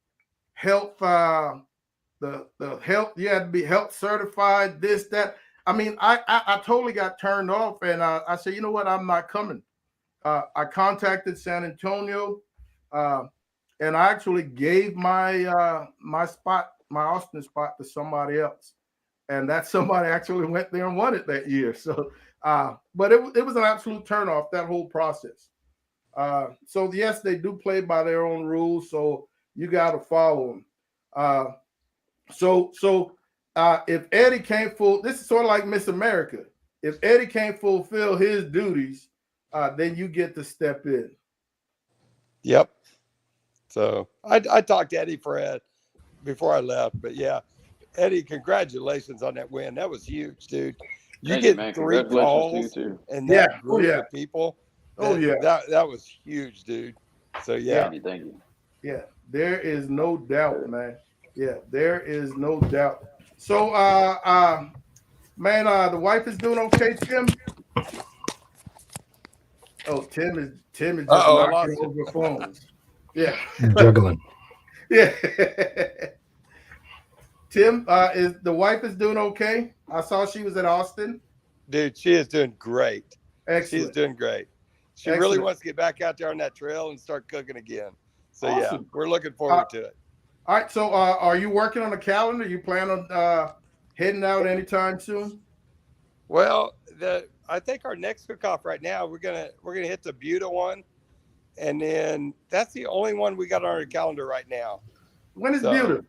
health the health. You had to be health certified. This that. I mean, I totally got turned off, and I said, you know what, I'm not coming. I contacted San Antonio, and I actually gave my my Austin spot to somebody else, and that somebody actually went there and won it that year. So, but it was an absolute turnoff, that whole process. So yes, they do play by their own rules, so you got to follow them. If Eddy can't this is sort of like Miss America. If Eddy can't fulfill his duties, then you get to step in. Yep. So I talked to Eddy Fred before I left, but yeah, Eddy, congratulations on that win. That was huge, dude. You get 3 calls and that group of people. That was huge, dude. So yeah. Thank you. Yeah, there is no doubt, man. Yeah, there is no doubt. So man, the wife is doing okay, Tim? Oh, Tim is just knocking over phones. Yeah. Juggling. Yeah. Tim, is the wife is doing okay? I saw she was at Austin. Dude, she is doing great. Excellent. She's doing great. She really wants to get back out there on that trail and start cooking again. So yeah, we're looking forward to it. All right. So are you working on a calendar? You plan on heading out anytime soon? Well, I think our next cook-off right now, we're gonna hit the Buda one, and then that's the only one we got on our calendar right now. When is Buda?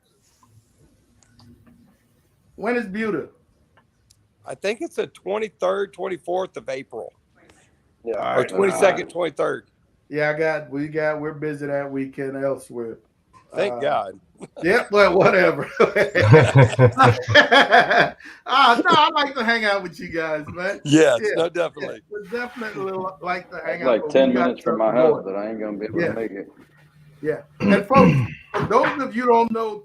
When is Buda? I think it's the 23rd, 24th of April. Yeah, or 22nd, 23rd. Yeah, we're busy that weekend elsewhere. Thank God. Yeah, but whatever. No, I like to hang out with you guys, man. Yes, no, definitely. Yeah, definitely like to hang out. Like 10 minutes from my house, but I ain't gonna be able to make it. Yeah, and folks, for those of you who don't know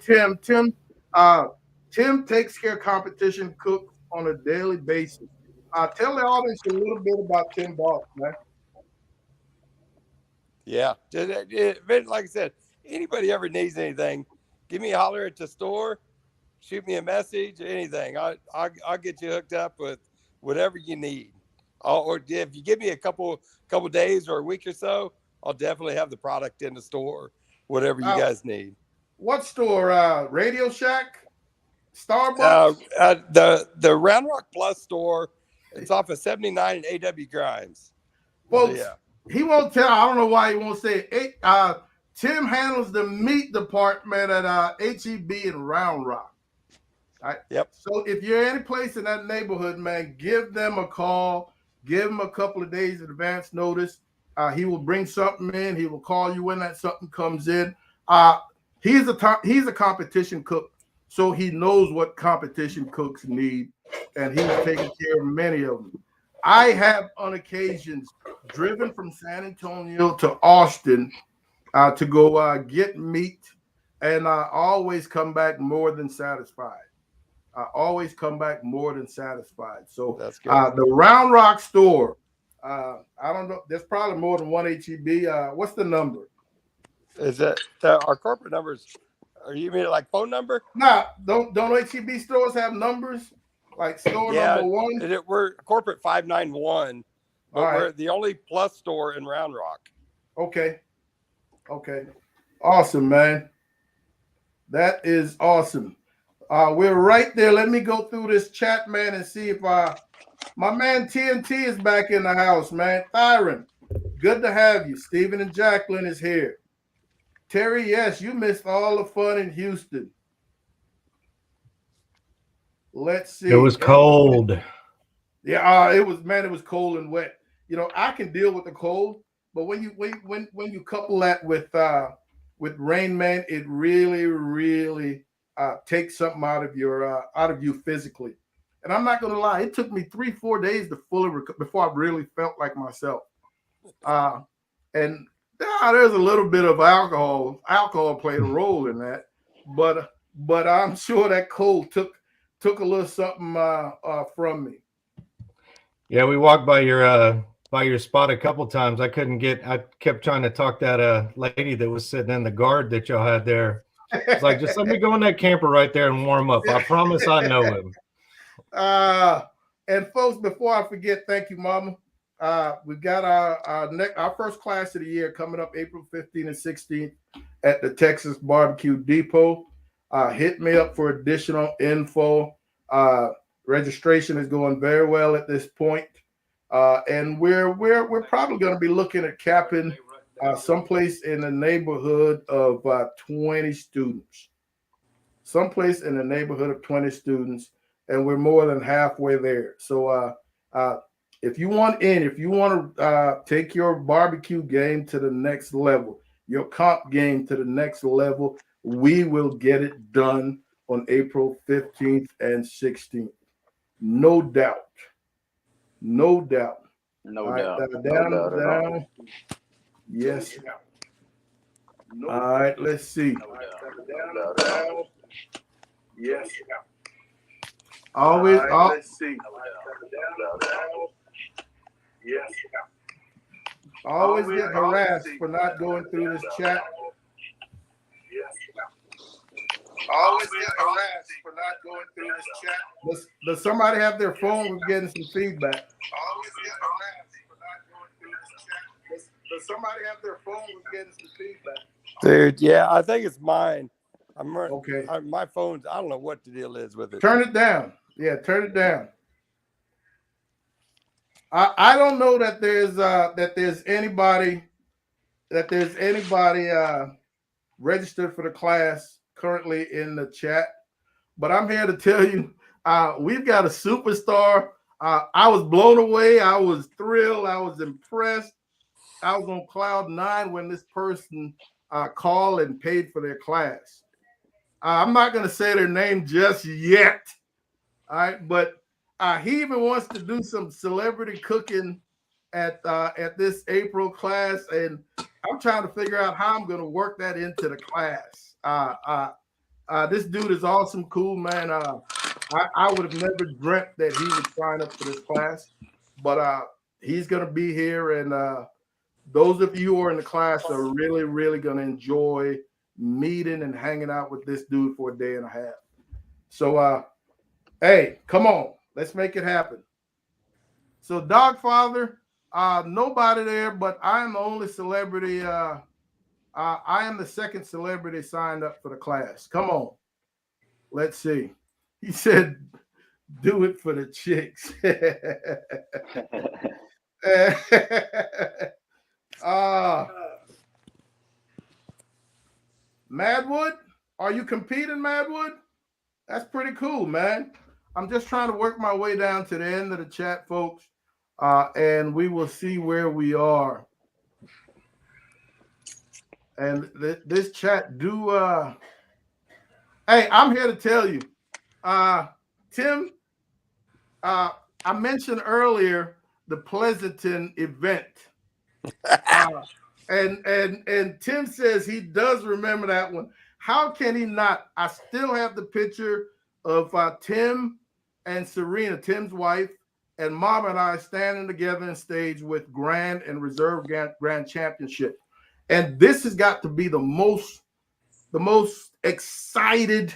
Tim takes care of competition cooks on a daily basis. Tell the audience a little bit about Tim Boss, man. Yeah, like I said, anybody ever needs anything, give me a holler at the store, shoot me a message, anything. I'll get you hooked up with whatever you need. Or if you give me a couple days or a week or so, I'll definitely have the product in the store, whatever you guys need. What store? Radio Shack? Starbucks? The Round Rock Plus store. It's off of 79 and AW Grimes. Folks, he won't tell. I don't know why he won't say it. Tim handles the meat department at HEB in Round Rock. Right? Yep. So if you're any place in that neighborhood, man, give them a call. Give him a couple of days advance notice. He will bring something in. He will call you when that something comes in. He's a competition cook, so he knows what competition cooks need, and he's taken care of many of them. I have on occasions driven from San Antonio to Austin to go get meat, and I always come back more than satisfied. So that's good. The Round Rock store, I don't know. There's probably more than one HEB. What's the number? Is that our corporate numbers? Are you mean like phone number? Nah, don't HEB stores have numbers? Like store number 1? We're corporate 591, but we're the only Plus store in Round Rock. Okay. Awesome, man. That is awesome. We're right there. Let me go through this chat, man, and see if my man TNT is back in the house, man. Thyron, good to have you. Stephen and Jacqueline is here. Terry, yes, you missed all the fun in Houston. Let's see. It was cold. Yeah, it was cold and wet. You know, I can deal with the cold, but when you couple that with rain, man, it really takes something out of you physically. And I'm not gonna lie, it took me 3-4 days to fully recover before I really felt like myself. And there's a little bit of alcohol played a role in that. but I'm sure that cold took a little something from me. Yeah, we walked by your spot a couple times. I kept trying to talk that lady that was sitting in the guard that y'all had there. It's like, just let me go in that camper right there and warm up. I promise I know him. And folks, before I forget, thank you, Mama. We've got our first class of the year coming up April 15th and 16th at the Texas Barbecue Depot. Hit me up for additional info. Registration is going very well at this point. And we're probably going to be looking at capping someplace in the neighborhood of 20 students. Someplace in the neighborhood of 20 students, and we're more than halfway there. So if you want to take your barbecue game to the next level, your comp game to the next level, we will get it done on April 15th and 16th. No doubt. No doubt. No All doubt. right, No doubt at all. down. Yes. All right, let's see. No doubt at all. Yes. Always. Let's see. Yes. Always get harassed for not going through this chat. Always get harassed for not going through this chat. Does somebody have their phone? We're getting some feedback. Always get harassed for not going through this chat. Does somebody have their phone? We're getting some feedback. Dude, yeah, I think it's mine. Okay. My phone's, I don't know what the deal is with it. Turn it down. Yeah, turn it down. I don't know that there's anybody registered for the class currently in the chat, but I'm here to tell you we've got a superstar. I was blown away. I was thrilled. I was impressed. I was on cloud 9 when this person called and paid for their class. I'm not going to say their name just yet. All right, but he even wants to do some celebrity cooking at this April class, and I'm trying to figure out how I'm going to work that into the class. This dude is awesome, cool, man. I would have never dreamt that he would sign up for this class, but he's going to be here, and those of you who are in the class are really, really going to enjoy meeting and hanging out with this dude for a day and a half. So, hey, come on, let's make it happen. So, Dogfather, nobody there, but I am the only celebrity. I am the second celebrity signed up for the class. Come on, let's see. He said, "Do it for the chicks." Madwood, are you competing, Madwood? That's pretty cool, man. I'm just trying to work my way down to the end of the chat, folks, and we will see where we are. And this chat do. Hey, I'm here to tell you, Tim. I mentioned earlier the Pleasanton event. And Tim says he does remember that one. How can he not? I still have the picture of Tim and Serena, Tim's wife, and Mom and I standing together on stage with Grand and Reserve Grand Championship. And this has got to be the most exciting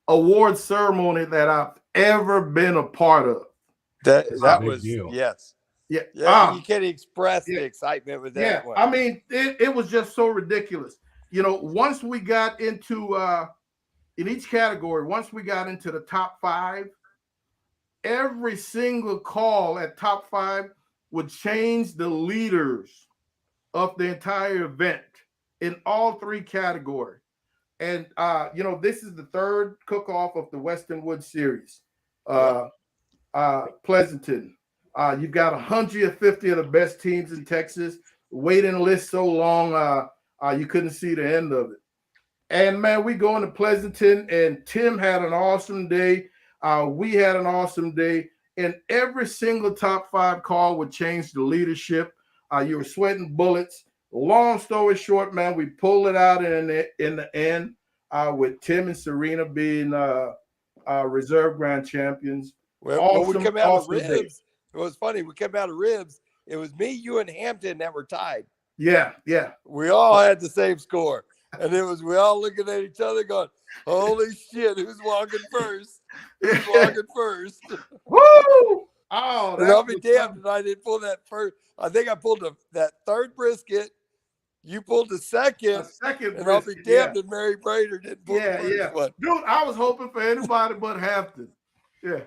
award ceremony that I've ever been a part of. That was deal. Yes. Yeah, you can't express the excitement with that one. I mean, it was just so ridiculous. You know, once we got into in each category, once we got into the top 5, every single call at top 5 would change the leaders of the entire event in all 3 categories. And you know, this is the 3rd cook-off of the Western Wood Series. Pleasanton. You've got 150 of the best teams in Texas. Waiting list so long, you couldn't see the end of it. And man, we going to Pleasanton, and Tim had an awesome day. We had an awesome day, and every single top 5 call would change the leadership. You were sweating bullets. long story short, man, we pulled it out in the end with Tim and Serena being reserve grand champions. When we come out of awesome day. ribs, it was funny. We came out of ribs. It was me, you, and Hampton that were tied. Yeah, yeah. We all had the same score. And it was we all looking at each other going, holy shit, who's walking first? Who's walking first? Woo! Oh, And I'll be damned that I didn't pull that first. I think I pulled that third brisket. You pulled the second. And I'll be damned that Mary Brader didn't pull the first one. Dude, I was hoping for anybody but Hampton. Yeah.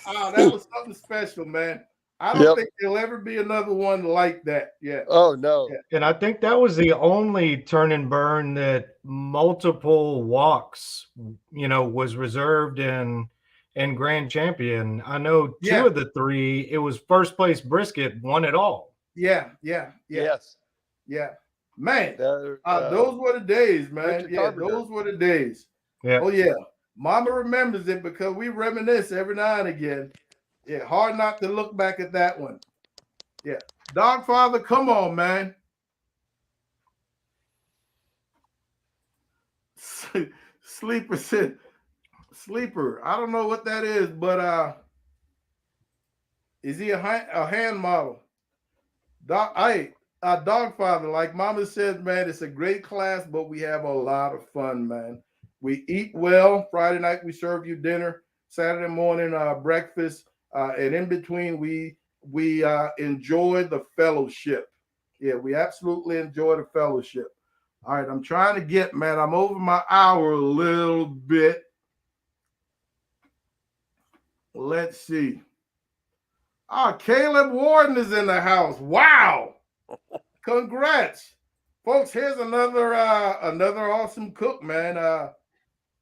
Oh, that was something special, man. I don't think there'll ever be another one like that. Yeah. Oh, no. Yeah. And I think that was the only turn and burn that multiple walks, was reserved in grand champion. I know two of the three, it was first place brisket, won it all. Yeah. Yes. Yeah. Man, those were the days, man. Yeah, those were the days. Yeah. Oh, yeah. Mama remembers it because we reminisce every now and again. Yeah, hard not to look back at that one. Yeah. Dogfather, come on, man. Sleeper said, Sleeper. I don't know what that is, but is he a hand model? Dogfather, like Mama said, man, it's a great class, but we have a lot of fun, man. We eat well. Friday night, we serve you dinner. Saturday morning, breakfast. And in between, we enjoy the fellowship. Yeah, we absolutely enjoy the fellowship. All right, I'm trying to get, man, I'm over my hour a little bit. Let's see. Caleb Warden is in the house. Wow. Congrats. Folks, here's another awesome cook, man.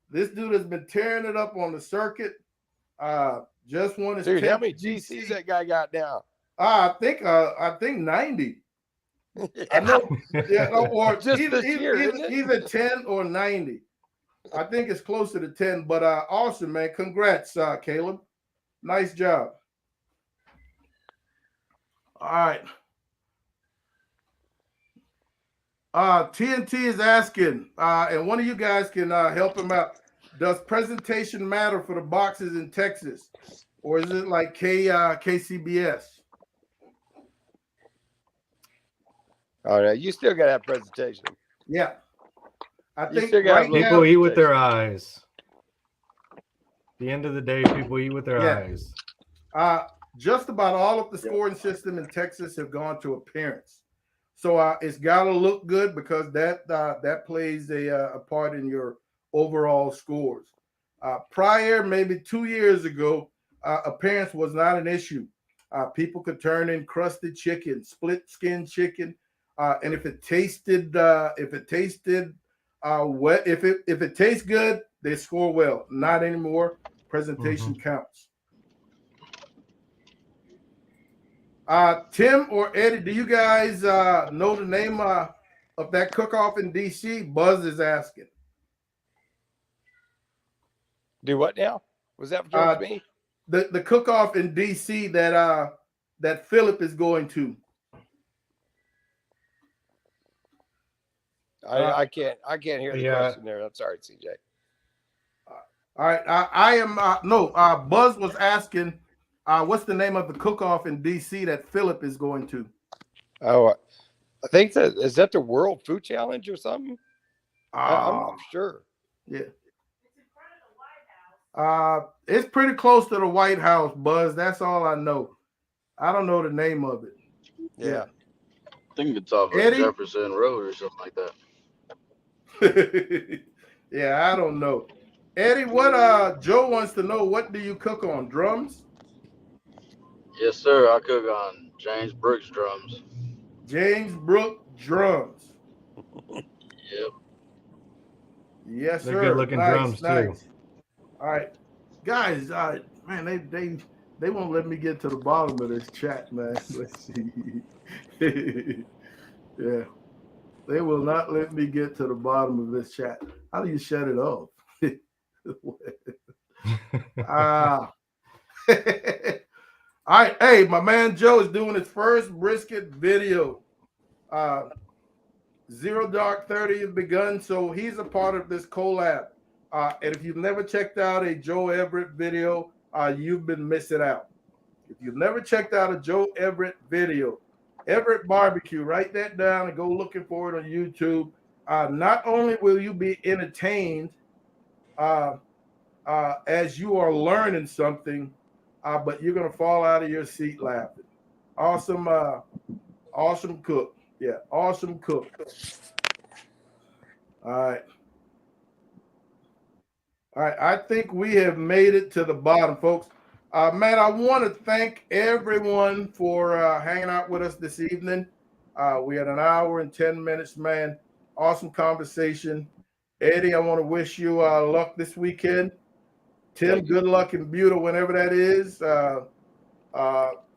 This dude has been tearing it up on the circuit. Just won his. Dude, how many GCs that guy got now? I think 90. I know, or just either 10 or 90. I think it's closer to 10, but awesome, man. Congrats, Caleb. Nice job. All right. TNT is asking, and one of you guys can help him out. Does presentation matter for the boxes in Texas, or is it like KCBS? Oh, no, you still got to have presentation. Yeah, I think people eat with their eyes. At the end of the day, people eat with their eyes. Just about all of the scoring system in Texas have gone to appearance. So it's got to look good because that plays a part in your overall scores. Prior, maybe 2 years ago, appearance was not an issue. People could turn in crusted chicken, split skin chicken, and if it tasted if it tastes good, they score well. Not anymore. Presentation counts. Tim or Eddie, do you guys know the name of that cook-off in DC? Buzz is asking. Do what now? Was that for me? The cook-off in DC that Philip is going to. I can't hear the question there. I'm sorry, CJ. All right, I am Buzz was asking. What's the name of the cook-off in DC that Philip is going to? Oh, I think is that the World Food Challenge or something? I'm not sure. Yeah. It's in front of the White House. It's pretty close to the White House, Buzz. That's all I know. I don't know the name of it. Yeah. I think it's off of Jefferson Road or something like that. Yeah, I don't know. Eddie, what Joe wants to know, what do you cook on? Drums? Yes, sir. I cook on James Brooks drums. James Brooks drums. Yep. Yes, They're sir. good looking drums too. All right, guys. Man, they won't let me get to the bottom of this chat, man. Let's see. Yeah, they will not let me get to the bottom of this chat. How do you shut it off? All right, hey, my man Joe is doing his first brisket video. Zero Dark 30 has begun, so he's a part of this collab. And if you've never checked out a Joe Everett video, you've been missing out. If you've never checked out a Joe Everett video, Everett Barbecue, write that down and go looking for it on YouTube. Not only will you be entertained as you are learning something, but you're going to fall out of your seat laughing. Awesome, awesome cook. Yeah, awesome cook. All right. All right, I think we have made it to the bottom, folks. Man, I want to thank everyone for hanging out with us this evening. We had an hour and 10 minutes, man. Awesome conversation. Eddie, I want to wish you luck this weekend. Tim, good luck in Buda whenever that is.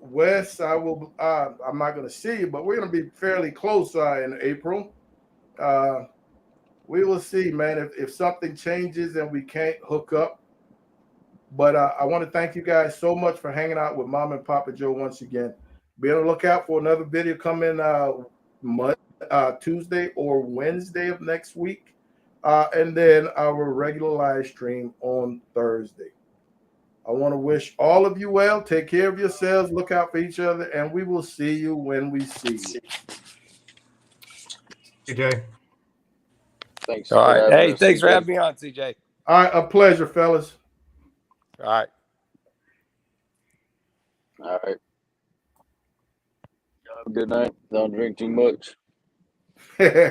Wes, I'm not going to see you, but we're going to be fairly close in April. We will see, man, if something changes and we can't hook up. But I want to thank you guys so much for hanging out with Mom and Papa Joe once again. Be on the lookout for another video coming Tuesday or Wednesday of next week. And then our regular live stream on Thursday. I want to wish all of you well. Take care of yourselves. Look out for each other. And we will see you when we see you. CJ. Thanks. All right. Hey, thanks for CJ. having me on, CJ. All right. A pleasure, fellas. All right. All right. Have a good night. Don't drink too much.